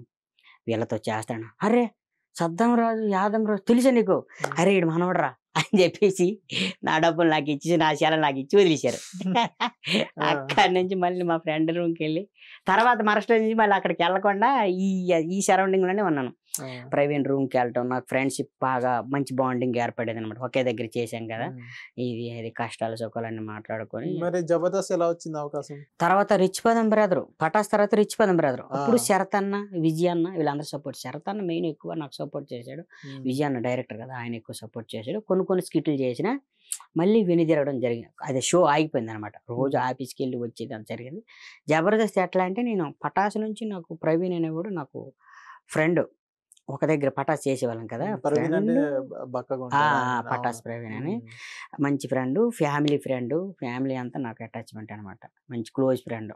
వీళ్ళతో చేస్తాను. అరే సద్దమరాజు, యాదమరాజు తెలుసా నీకు? అరే ఇడు మనవడరా అని చెప్పేసి నా డబ్బులు నాకు ఇచ్చి, నా శాల నాకు ఇచ్చి వదిలేశారు. అక్కడి నుంచి మళ్ళీ మా ఫ్రెండ్ రూమ్కి వెళ్ళి, తర్వాత మరస్ట్ నుంచి మళ్ళీ అక్కడికి వెళ్ళకుండా ఈ సరౌండింగ్లోనే ఉన్నాను. ప్రవీణ్ రూమ్కి వెళ్ళటం, నాకు ఫ్రెండ్షిప్ బాగా మంచి బాండింగ్ ఏర్పడేది అనమాట. ఒకే దగ్గర చేశాం కదా, ఇది కష్టాలు సుఖాలన్నీ మాట్లాడుకొని. జబర్దస్త్ ఎలా వచ్చింది అవకాశం? తర్వాత రిచ్ పదం బ్రదర్, పటాస్ తర్వాత రిచ్ పదం బ్రదర్. అప్పుడు శరత్ అన్న, విజయ్ అన్న వీళ్ళందరూ సపోర్ట్. శరత్ అన్న మెయిన్ ఎక్కువ నాకు సపోర్ట్ చేశాడు. విజయ్ అన్న డైరెక్టర్ కదా, ఆయన ఎక్కువ సపోర్ట్ చేశాడు. కొన్ని స్కిట్లు చేసిన మళ్ళీ వెనుదిరగడం జరిగింది. అదే షో ఆగిపోయింది అనమాట. రోజు ఆఫీస్కి వెళ్ళి వచ్చేది అంత జరిగింది. జబర్దస్త్ ఎట్లా అంటే, నేను పటాస్ నుంచి నాకు ప్రవీణ్ అనేవాడు నాకు ఫ్రెండ్. ఒక దగ్గర పటాస్ చేసేవాళ్ళం కదా, పటాస్ ప్రవీణ్ అని మంచి ఫ్రెండ్, ఫ్యామిలీ అంతా నాకు అటాచ్మెంట్ అనమాట, మంచి క్లోజ్ ఫ్రెండ్.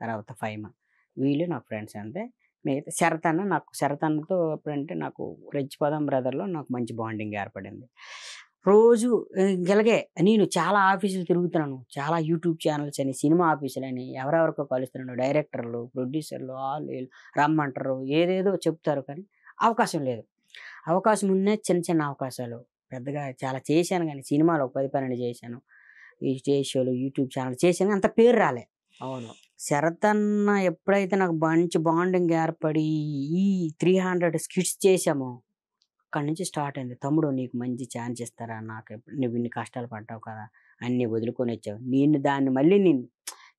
తర్వాత ఫైమా, వీళ్ళు నాకు ఫ్రెండ్స్ అంతే. మిగతా శరత్ అన్నతో ఎప్పుడంటే నాకు రిచ్ పదం బ్రదర్లో నాకు మంచి బాండింగ్ ఏర్పడింది. రోజు ఇలాగే నేను చాలా ఆఫీసులు తిరుగుతున్నాను, చాలా యూట్యూబ్ ఛానల్స్ అని, సినిమా ఆఫీసులు అని, ఎవరెవరికో కలుస్తున్నాను. డైరెక్టర్లు, ప్రొడ్యూసర్లు వీళ్ళు రమ్మంటారు, ఏదేదో చెప్తారు, కానీ అవకాశం లేదు. అవకాశం ఉన్న చిన్న అవకాశాలు, పెద్దగా చాలా చేశాను కానీ సినిమాలు ఒక 10-12 చేశాను, ఈ స్టేజ్ షోలు, యూట్యూబ్ ఛానల్ చేశాను, అంత పేరు రాలే. అవును. శరత్ అన్న ఎప్పుడైతే నాకు మంచి బాండింగ్ ఏర్పడి ఈ 300 స్కిట్స్ చేసామో, అక్కడి నుంచి స్టార్ట్ అయింది. తమ్ముడు నీకు మంచి ఛాన్స్ ఇస్తారా, నాకు నువ్వు ఇన్ని కష్టాలు పడ్డావు కదా, అన్నీ వదులుకొని వచ్చావు, దాన్ని మళ్ళీ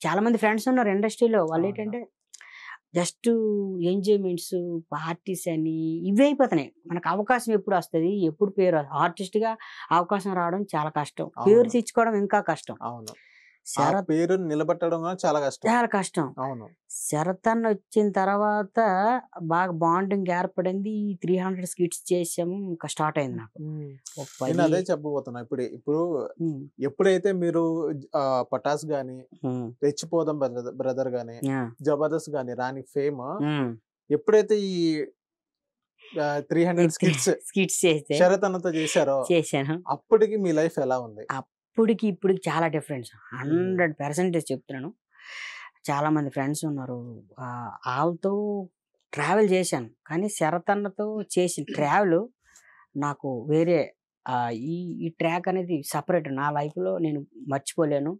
చాలామంది ఫ్రెండ్స్ ఉన్నారు ఇండస్ట్రీలో, వాళ్ళు ఏంటంటే జస్ట్ ఎంజాయ్మెంట్స్, పార్టీస్ అని ఇవే అయిపోతున్నాయి. మనకు అవకాశం ఎప్పుడు వస్తుంది, ఎప్పుడు పేరు, ఆర్టిస్ట్గా అవకాశం రావడం చాలా కష్టం, పేరు తెచ్చుకోవడం ఇంకా కష్టం. ఆ శరత్ పేరు నిలబెట్టడం కూడా చాలా కష్టం. చాలా కష్టం. అవును. శరత్ అన్న వచ్చిన తర్వాత బాగా బాండింగ్ ఏర్పడింది. 300 స్కిట్స్ చేసాము. ఇంకా స్టార్ట్ అయింది నాకు. హ్మ్. ఒక నేను 10 అదే చెప్పబోతున్నా. ఇప్పుడు హ్మ్. ఎప్పుడైతే మీరు 'పటాస్' గాని, హ్మ్. 'రెచ్చిపోదాం బ్రదర్' గాని, ఆ! 'జబర్దస్త్' గాని రాని ఫేమ్ హ్మ్. ఎప్పుడైతే ఈ 300 3 స్కిట్స్ స్కిట్స్ చేస్తే శరత్ అన్నతో చేశారో చేశాను. అప్పటికి మీ లైఫ్ ఎలా ఉంది? అప్పటికి ఇప్పటికి చాలా డిఫరెన్స్. హుహు. 100% చెప్తున్నాను. చాలామంది ఫ్రెండ్స్ ఉన్నారు. ఆళ్ళతో ట్రావెల్ చేశాను. కానీ శరత్ అన్నతో చేసిన ట్రావెలు నాకు వేరే ఈ ఈ ట్రాక్ అనేది సెపరేట్. నా లైఫ్‌లో నేను మర్చిపోలేను.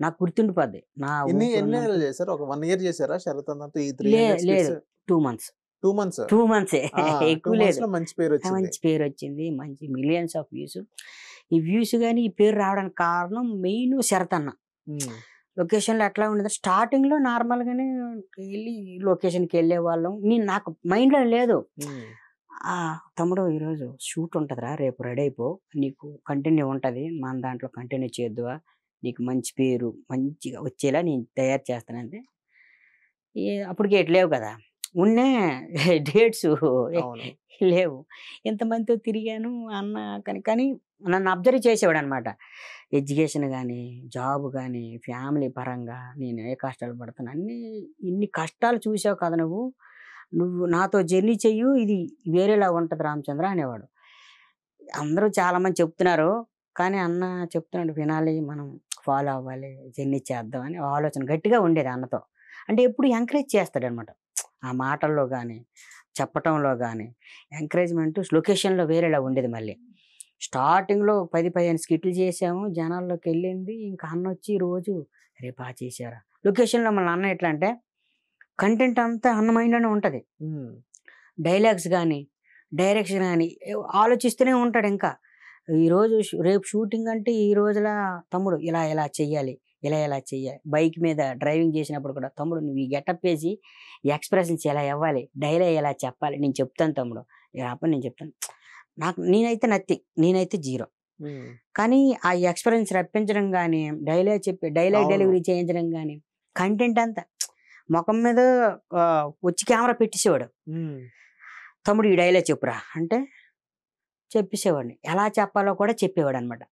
నాకు గుర్తుండిపోద్ది. నా ఎన్ని ఊపిరున్నంత నెలలు చేశారు? ఒక 1 ఇయర్ చేశారా శరత్ అన్నతో ఈ లే 300 లేదు. స్కిట్స్? 2 మంత్స్. 2 మంత్స్. 2 మంత్సే. ఆ! 2 ఎక్కువ లేదు. మంత్స్‌లో మంచి పేరొచ్చింది. మంచి పేరొచ్చింది. మంచి మిలియన్స్ ఆఫ్ వ్యూస్. ఈ వ్యూస్ గాని, ఈ పేరు రావడానికి కారణం మెయిన్ శరత్ అన్న. హ్మ్. లొకేషన్‌లో ఎట్లా ఉండేది స్టార్టింగ్‌లో నార్మల్‌గానే ఎళ్లి లొకేషన్‌కెళ్ళేవాళ్ళం. నాకు మైండ్‌లో లేదు. హ్మ్. తమ్ముడు ఈరోజు షూట్ ఉంటదిరా రేపు రెడీ అయిపో. నీకు కంటిన్యూ ఉంటది. మన దాంట్లో కంటిన్యూ చేద్దువా? నీకు మంచి పేరు మంచిగా వచ్చేలా నేను తయారు చేస్తానంటే, అప్పటికి ఎటు లేవు కదా! ఉన్నే డేట్సు అవును. లేవు. ఎంతమందితో తిరిగాను అన్న కానీ నన్ను అబ్జర్వ్ చేసేవాడనమాట. ఎడ్యుకేషన్ గాని, జాబ్ గాని, ఫ్యామిలీ పరంగా నేను ఏ కష్టాలు పడుతున్నా అన్నీ ఇన్ని కష్టాలు చూసావు కదా నువ్వు. నువ్వు నాతో జర్నీ చెయ్యు. ఇది వేరేలా ఉంటది రామచంద్ర అనేవాడు. అందరూ చాలామంది చెప్తున్నారు. కానీ అన్న చెప్తున్నాడు వినాలి. మనం ఫాలో అవ్వాలి. జర్నీ చేద్దాం అని ఆలోచన గట్టిగా ఉండేది అన్నతో. అంటే ఎప్పుడు ఎంకరేజ్ చేస్తాడనమాట. ఆ మాటల్లో గాని, చెప్పటంలో గాని ఎంకరేజ్‌మెంట్ లొకేషన్‌లో వేరేలా ఉండేది మళ్ళీ. స్టార్టింగ్‌లో 10, 15 స్కిట్‌లు చేసాము. జనాల్లోకెళ్ళింది. ఇంకా అన్నొచ్చి రోజు "అరే! చేశావురా." లొకేషన్‌లో మళ్ళీ అన్న ఎట్లా అంటే కంటెంట్ అంతా అన్న మైండ్‌లోనే ఉంటది. హ్మ్. డైలాగ్స్ గాని, డైరెక్షన్ గాని ఆలోచిస్తూనే ఉంటాడింకా. ఈరోజు రేపు షూటింగ్ అంటే ఈ రోజులా తమ్ముడు ఇలా ఇలా చెయ్యాలి. ఇలా ఇలా చెయ్యాలి. బైక్ మీద డ్రైవింగ్ చేసినప్పుడు కూడా తమ్ముడు నువ్వు ఈ గెటప్ ఏసి ఈ ఎక్స్‌ప్రెషన్స్ ఇలా ఇవ్వాలి. డైలాగ్ ఇలా చెప్పాలి. నేను చెప్తాను తమ్ముడు. ఇలా అప్పుడు నేను చెప్తాను. నేనైతే నథింగ్. నేనైతే జీరో. హ్మ్. కానీ ఆ ఎక్స్‌పీరియన్స్ రప్పించడం గాని, డైలాగ్ అవును. డెలివరీ చేయించడం గాని, కంటెంట్ అంతా మొఖం మీద వచ్చి కెమెరా పెట్టేసేవాడు. హ్మ్. తమ్ముడు ఈ డైలాగ్ చెప్పురా అంటే చెప్పేసేవాడిని. ఎలా చెప్పాలో కూడా చెప్పేవాడనమాట.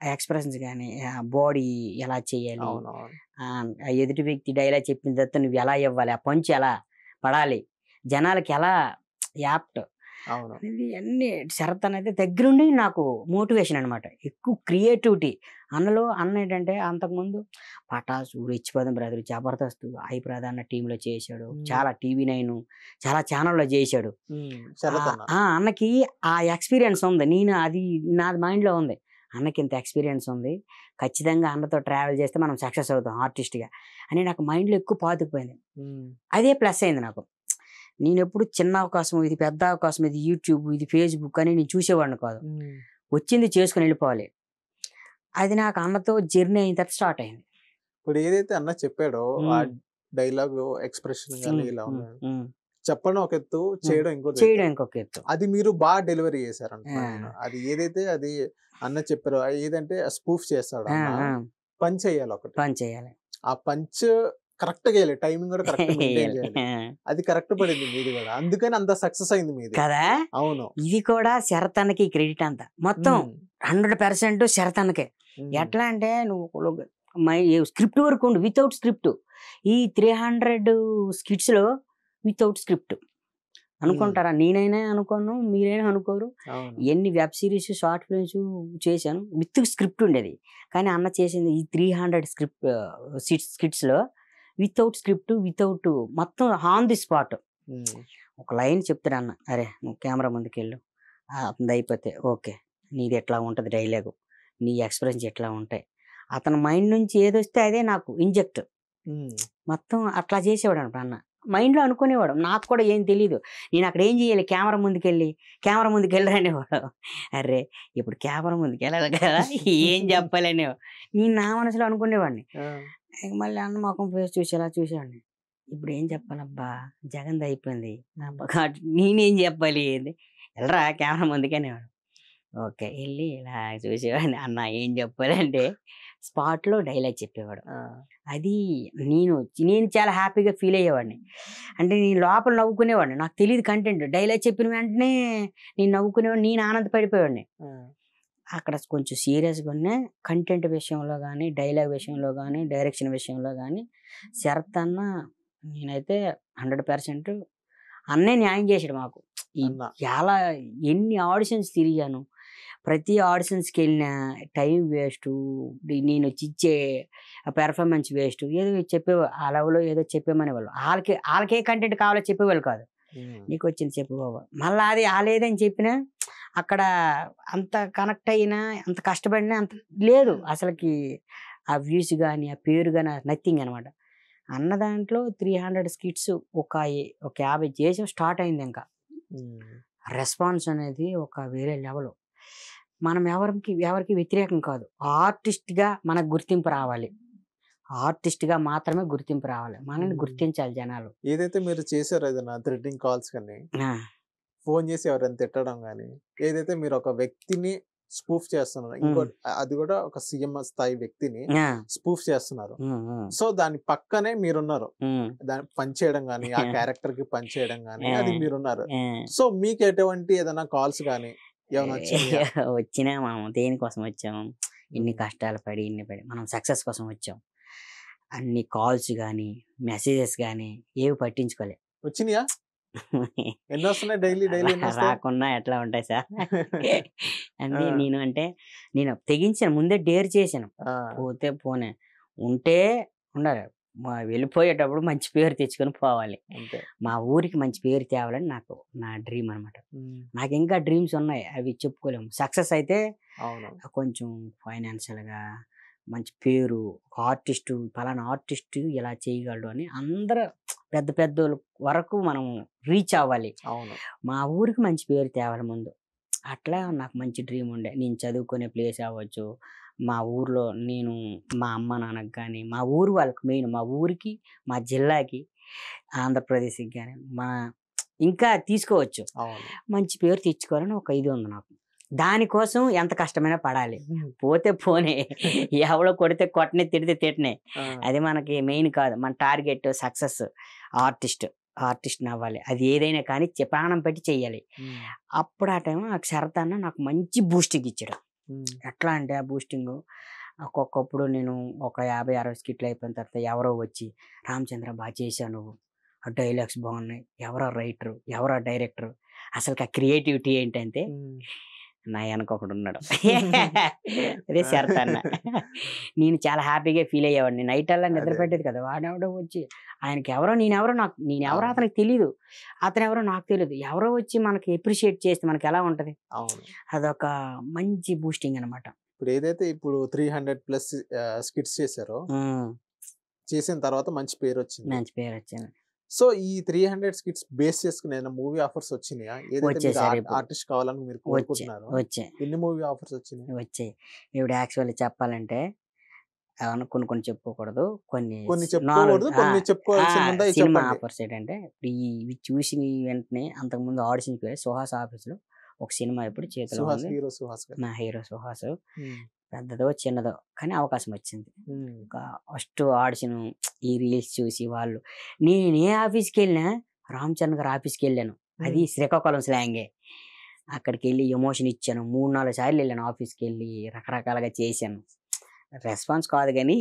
ఆ ఎక్స్‌ప్రెషన్స్ గాని, బాడీ ఎలా చేయాలి, అవునవును. ఆ ఎదుటి వ్యక్తి డైలాగ్ చెప్పిన తర్వాత నువ్వెలా ఇవ్వాలి, ఆ పంచ్ ఎలా పడాలి, జనాలకి ఎలా యాప్ట్ అవును. అనేది అన్నీ శరత్ అనేది దగ్గరుండి నాకు మోటివేషన్ అనమాట. ఎక్కువ క్రియేటివిటీ. అన్న ఏంటంటే అంతకుముందు 'పటాసు', 'రెచ్చిపోదాం బ్రదర్', 'జబర్దస్త్', 'ఐ ప్రధాన' టీమ్‌లో చేశాడు. హ్మ్. చాలా 'టీవీ9' చాలా ఛానెల్‌లో చేశాడు. హ్మ్. శరత్ అన్న. అన్నకి ఆ ఎక్స్‌పీరియన్స్ ఉంది. అది నాది మైండ్‌లో ఉంది. అన్నకింత ఎక్స్‌పీరియన్స్ ఉంది. ఖచ్చితంగా అన్నతో ట్రావెల్ చేస్తే మనం సక్సెస్ అవుతాం ఆర్టిస్ట్‌గా అని నాకు మైండ్‌లో ఎక్కువ పాతుకుపోయింది. హ్మ్. అదే ప్లస్ అయింది నాకు. నేనెప్పుడు చిన్న అవకాశం, ఇది పెద్ద అవకాశం, ఇది యూట్యూబ్, ఇది ఫేస్‌బుక్ అని నేను చూసేవాడిని కాదు. హ్మ్. వచ్చింది చేసుకొని వెళ్ళిపోవాలి. అది నాకు అన్నతో జర్నీ అయిన తర్వాత స్టార్ట్ అయింది. ఇప్పుడు ఏదైతే అన్న చెప్పాడో ఆ హ్మ్. డైలాగు, ఎక్స్‌ప్రెషన్ గాని హ్మ్. ఇలా హ్మ్. ఉన్నాయని. హ్మ్. చెప్పడం ఒక ఎత్తు, హ్మ్. చేయడం ఇంకొక ఎత్తు. చేయడం ఇంకొక ఎత్తు. అది మీరు డెలివరీ చేశారంటున్నాను నేను. ఆ! అది ఏదైతే అది అన్న చెప్పారో ఏదంటే స్పూఫ్ చేస్తాడు ఆ! అన్న. ఆ! పంచ్ ఎయ్యాలొకటి. పని చేయాలి. ఆ పంచ్ కరెక్ట్‌గా ఎయాలి. టైమింగ్ కూడా కరెక్ట్‌గా మెయింటైన్ ఎయ్యాలి. చేయాలి. ఆ! అది కరెక్ట్ పడింది మీది గూడా. అందుకని అంత సక్సెస్ అయింది మీది. కదా! అవును. ఇది కూడా శరత్ అన్నకి క్రెడిట్ అంతా. మొత్తం హ్మ్. 100% శరత్ అన్నకే. హ్మ్. ఎట్లా అంటే నువ్వు స్క్రిప్ట్ వరకు ఉండు. Without script. ఈ 300 స్కిట్స్‌లో వితౌట్ స్క్రిప్ట్. హ్మ్. అనుకుంటారా? నేనైనా అనుకోను. మీరైనా అనుకోరు. అవును. ఎన్ని వెబ్ సీరీస్, షార్ట్ ఫిల్మ్స్ చేశాను. విత్ స్క్రిప్ట్ ఉండేది. కానీ అన్న చేసింది ఈ 300 స్కిట్స్‌లో వితౌట్ స్క్రిప్ట్, వితౌట్ మొత్తం ఆన్ ది స్పాట్. హ్మ్. ఒక లైన్ చెప్తాడు అన్న. "అరే! నువ్వు కెమెరా ముందుకెళ్ళు. అతనిది అయిపోతే ఓకే. నీది ఎట్లా ఉంటది డైలాగు. నీ ఎక్స్‌ప్రెషన్స్ ఎట్లా ఉంటాయి." అతని మైండ్ నుంచి ఏదొస్తే అదే నాకు ఇంజెక్ట్. హ్మ్. మొత్తం అట్లా చేసేవాడనమాట అన్న. మైండ్‌లో అనుకునేవాడు. నాకు కూడా ఏం తెలీదు. నేనక్కడ ఏం జేయాలి కెమెరా ముందుకెళ్ళరా అనేవాడు. అర్రె! ఇప్పుడు కెమెరా ముందుకెళ్ళాలి కదా! ఏం జెప్పాలి అనేవాడు. నేను నా మనసులో అనుకునేవాడిని. ఆ! మళ్ళీ అన్న మొఖం ఫేస్ చూసి ఇలా చూసేవాడిని. ఇప్పుడేం చెప్పాలబ్బా! జగన్‌ది అయిపోయింది. హ్మ్. నేనేం జెప్పాలి ఏంది? ఎళ్ళరా కెమెరా ముందుకి అనేవాడు. ఓకే. ఎళ్లి ఇలా చూసేవాడిని. అన్న ఏం జెప్పాలంటే స్పాట్లో డైలాగ్ చెప్పేవాడు. ఆ, అది నేను నేను చాలా హ్యాపీగా ఫీల్ అయ్యేవాడిని. అంటే నేను లోపల నవ్వుకునేవాడిని. నాకు తెలియదు కంటెంట్. డైలాగ్ చెప్పిన వెంటనే నేను నవ్వుకునేవాడిని. నేను ఆనందపడిపోయేవాడిని. ఆ, అక్కడ కొంచెం సీరియస్‌గానే కంటెంట్ విషయంలో గానీ, డైలాగ్ విషయంలో గానీ, డైరెక్షన్ విషయంలో గానీ శరత్ అన్న నేనైతే 100% అన్నే న్యాయం చేశాడు మాకు. ఈ అన్న చాలా ఎన్ని ఆడిషన్స్ తిరిగాను. ప్రతి ఆడిషన్స్‌కెళ్ళినా టైం వేస్టు. నేనొచ్చి ఇచ్చే పెర్ఫార్మెన్స్ వేస్టు. ఏదో ఆ లెవెల్‌లో ఏదో చెప్పేమనేవాళ్ళు. ఆళ్ళకే కంటెంట్ కావాలో చెప్పేవాళ్ళు కాదు. ఉమ్, నీకొచ్చింది చెప్పు బాబు. మళ్ళా అది ఆళ్ళేదని చెప్పినా అక్కడ అంత కనెక్ట్ అయినా, అంత కష్టపడినా అంత లేదు. అసలకి ఆ వ్యూస్ గాని, ఆ పేరు గాని నథింగ్ అనమాట. అన్న దాంట్లో 300 స్కిట్స్ ఒక 50 చేసాం స్టార్ట్ అయిందింక. ఉమ్, రెస్పాన్స్ అనేది ఒక వేరే లెవెలు. మనం ఎవరికి వ్యతిరేకం కాదు. ఆర్టిస్ట్‌గా మనకు గుర్తింపు రావాలి. ఆర్టిస్ట్‌గా మాత్రమే గుర్తింపు రావాలి. మనల్ని ఉమ్. గుర్తించాలి జనాలు. ఏదైతే మీరు చేశారో ఏదైనా థ్రెడ్డింగ్ కాల్స్ కానీ ఆ! ఫోన్ చేసి ఎవరైనా తిట్టడం కానీ ఏదైతే మీరు ఒక వ్యక్తిని స్పూఫ్ చేస్తున్నారు హ్మ్. ఇంకోటి అది కూడా ఒక సీఎం స్థాయి వ్యక్తిని ఆ! స్పూఫ్ చేస్తున్నారు హ్మ్. హ్మ్. సో దాని పక్కనే మీరున్నారు హ్మ్. దాని పని చేయడం కానీ ఆ క్యారెక్టర్ కి పని చేయడం కానీ ఆ! అది మీరున్నారు ఆ! సో మీకు ఎటువంటి ఏదైనా కాల్స్ కానీ ఏమైనా వచ్చినాయా వచ్చినా మనం దేనికోసం వచ్చాము? ఇన్ని ఉమ్. కష్టాలు పడి, మనం సక్సెస్ కోసం వచ్చాం. అన్ని కాల్స్ గానీ, మెసేజెస్ గానీ ఏవి పట్టించుకోలే. వచ్చినాయా ఎన్ని వస్తున్నాయి డైలీ డైలీ ఎన్ని వస్తాయి రాకున్నా ఎట్లా ఉంటాయి సార్. ఆ, అన్నీ నేను తెగించాను. ముందే డేర్ చేశాను. ఆ, పోతే పోనీ. ఉంటే ఉండాలి. వెళ్ళిపోయేటప్పుడు మంచి పేరు తెచ్చుకొని పోవాలి. అంతే మా ఊరికి మంచి పేరు తేవాలని నా డ్రీమ్ అనమాట. ఉమ్, నాకింకా డ్రీమ్స్ ఉన్నాయి. అవి చెప్పుకోలేము. సక్సెస్ అయితే అవును కొంచెం ఫైనాన్షియల్‌గా మంచి పేరు, ఒక ఆర్టిస్టు, పలానా ఆర్టిస్టు ఇలా చేయగలడు అని అందరూ పెద్ద పెద్దోళ్ళ వరకు మనం రీచ్ అవ్వాలి. అవును మా ఊరికి మంచి పేరు తేవాలి ముందు. అట్లా నాకు మంచి డ్రీమ్ ఉండే. నేను చదువుకునే ప్లేస్ అవ్వచ్చు, మా ఊర్లో నేను మా అమ్మ, నాన్నకి గాని, మా ఊరు వాళ్ళకి మెయిన్ మా ఊరికి, మా జిల్లాకి, ఆంధ్రప్రదేశ్‌కి గాని, ఇంకా తీసుకోవచ్చు. అవును మంచి పేరు తెచ్చుకోవాలని ఒక ఇది ఉంది నాకు. దానికోసం ఎంత కష్టమైనా పడాలి. ఉమ్, పోతే పోనీ. ఎవడో కొడితే కొట్టని, తిడితే తిట్టని. ఆ, అది మనకి మెయిన్ కాదు. మన టార్గెట్ సక్సెస్. ఆర్టిస్ట్. ఆర్టిస్ట్‌ని అవ్వాలి. అది ఏదైనా కానీ ప్రాణం పెట్టి చెయ్యాలి. ఉమ్, అప్పుడు ఆ టైంలో నాకు శరత్ అన్న నాకు మంచి బూస్టింగ్ ఇచ్చాడు. ఉమ్, ఎట్లా అంటే ఆ బూస్టింగు ఒక్కొక్కప్పుడు నేను ఒక 50, 60 స్కిట్లు అయిపోయిన తర్వాత ఎవరో వచ్చి, "రామచంద్ర బా చేశావు నువ్వు. ఆ డైలాగ్స్ బాగున్నాయి. ఎవరా రైటరు? ఎవరా డైరెక్టరు? అసలుకి ఆ క్రియేటివిటీ ఏంటంటే" ఉమ్. నా వెనక ఒకడున్నాడు. అదే ఆ, శరత్ అన్న. నేను చాలా హ్యాపీగా ఫీల్ అయ్యేవాడిని. నైటల్లా నిద్ర అదే పెట్టేది కదా! వాడెవడో వచ్చి ఆయనకెవరో నేనెవరో అవును అతనికి తెలీదు. అతనెవరో నాకు తెలీదు. ఎవరో వచ్చి మనకి అప్రిషియేట్ చేస్తే మనకెలా ఉంటది? అవును అదొక మంచి బూస్టింగ్ అనమాట. ఇప్పుడు ఏదైతే ఇప్పుడు 300 ప్లస్ స్కిట్స్ చేశారో హ్మ్. చేసిన తర్వాత మంచి పేరు వచ్చింది మంచి పేరొచ్చింది. సో ఈ 300 స్కిట్స్ బేస్ చేసుకుని ఏదైనా మూవీ ఆఫర్స్ వచ్చినాయా ఏదైతే మీరు వచ్చేసారు ఇప్పుడు. ఆర్టిస్ట్ కావాలని మీరు వచ్చాయి. కోరుకుంటున్నారో వచ్చాయి. ఎన్ని మూవీ ఆఫర్స్ వచ్చినాయి వచ్చాయి. ఇప్పుడు యాక్చువల్లీ చెప్పాలంటే కొన్ని చెప్పుకోకూడదు. కొన్ని కొన్ని నార్మల్ చెప్పుకోకూడదు ఆ! కొన్ని ఆ! చెప్పుకోవాల్సి ఉంటాయి సినిమా చెప్పండి ఆఫర్స్ ఏంటంటే ఇవి చూసిన వెంటనే అంతకుముందు ఆడిషన్‌కి వెళ్ళి సుహాస్ ఆఫీస్‌లో ఒక సినిమా ఇప్పుడు చేతిలో సుహాస్ ఉంది. హీరో సుహాస్ గారు నా హీరో సుహాస్. ఉమ్, పెద్దదో, చిన్నదో కానీ అవకాశం వచ్చింది. ఉమ్, ఒక ఫస్ట్ ఆడిషన్ ఈ రీల్స్ చూసి వాళ్ళు నేను ఏ ఆఫీస్‌కెళ్ళినా రామ్ చరణ్ గారి ఆఫీస్‌కెళ్ళాను. అది ఉమ్, శ్రీకాకుళం స్లాంగే. అక్కడికెళ్ళి ఎమోషన్ ఇచ్చాను. 3, 4 సార్లు ఎళ్ళాను ఆఫీస్‌కెళ్ళి రకరకాలుగా చేశాను. రెస్పాన్స్ కాదు గానీ,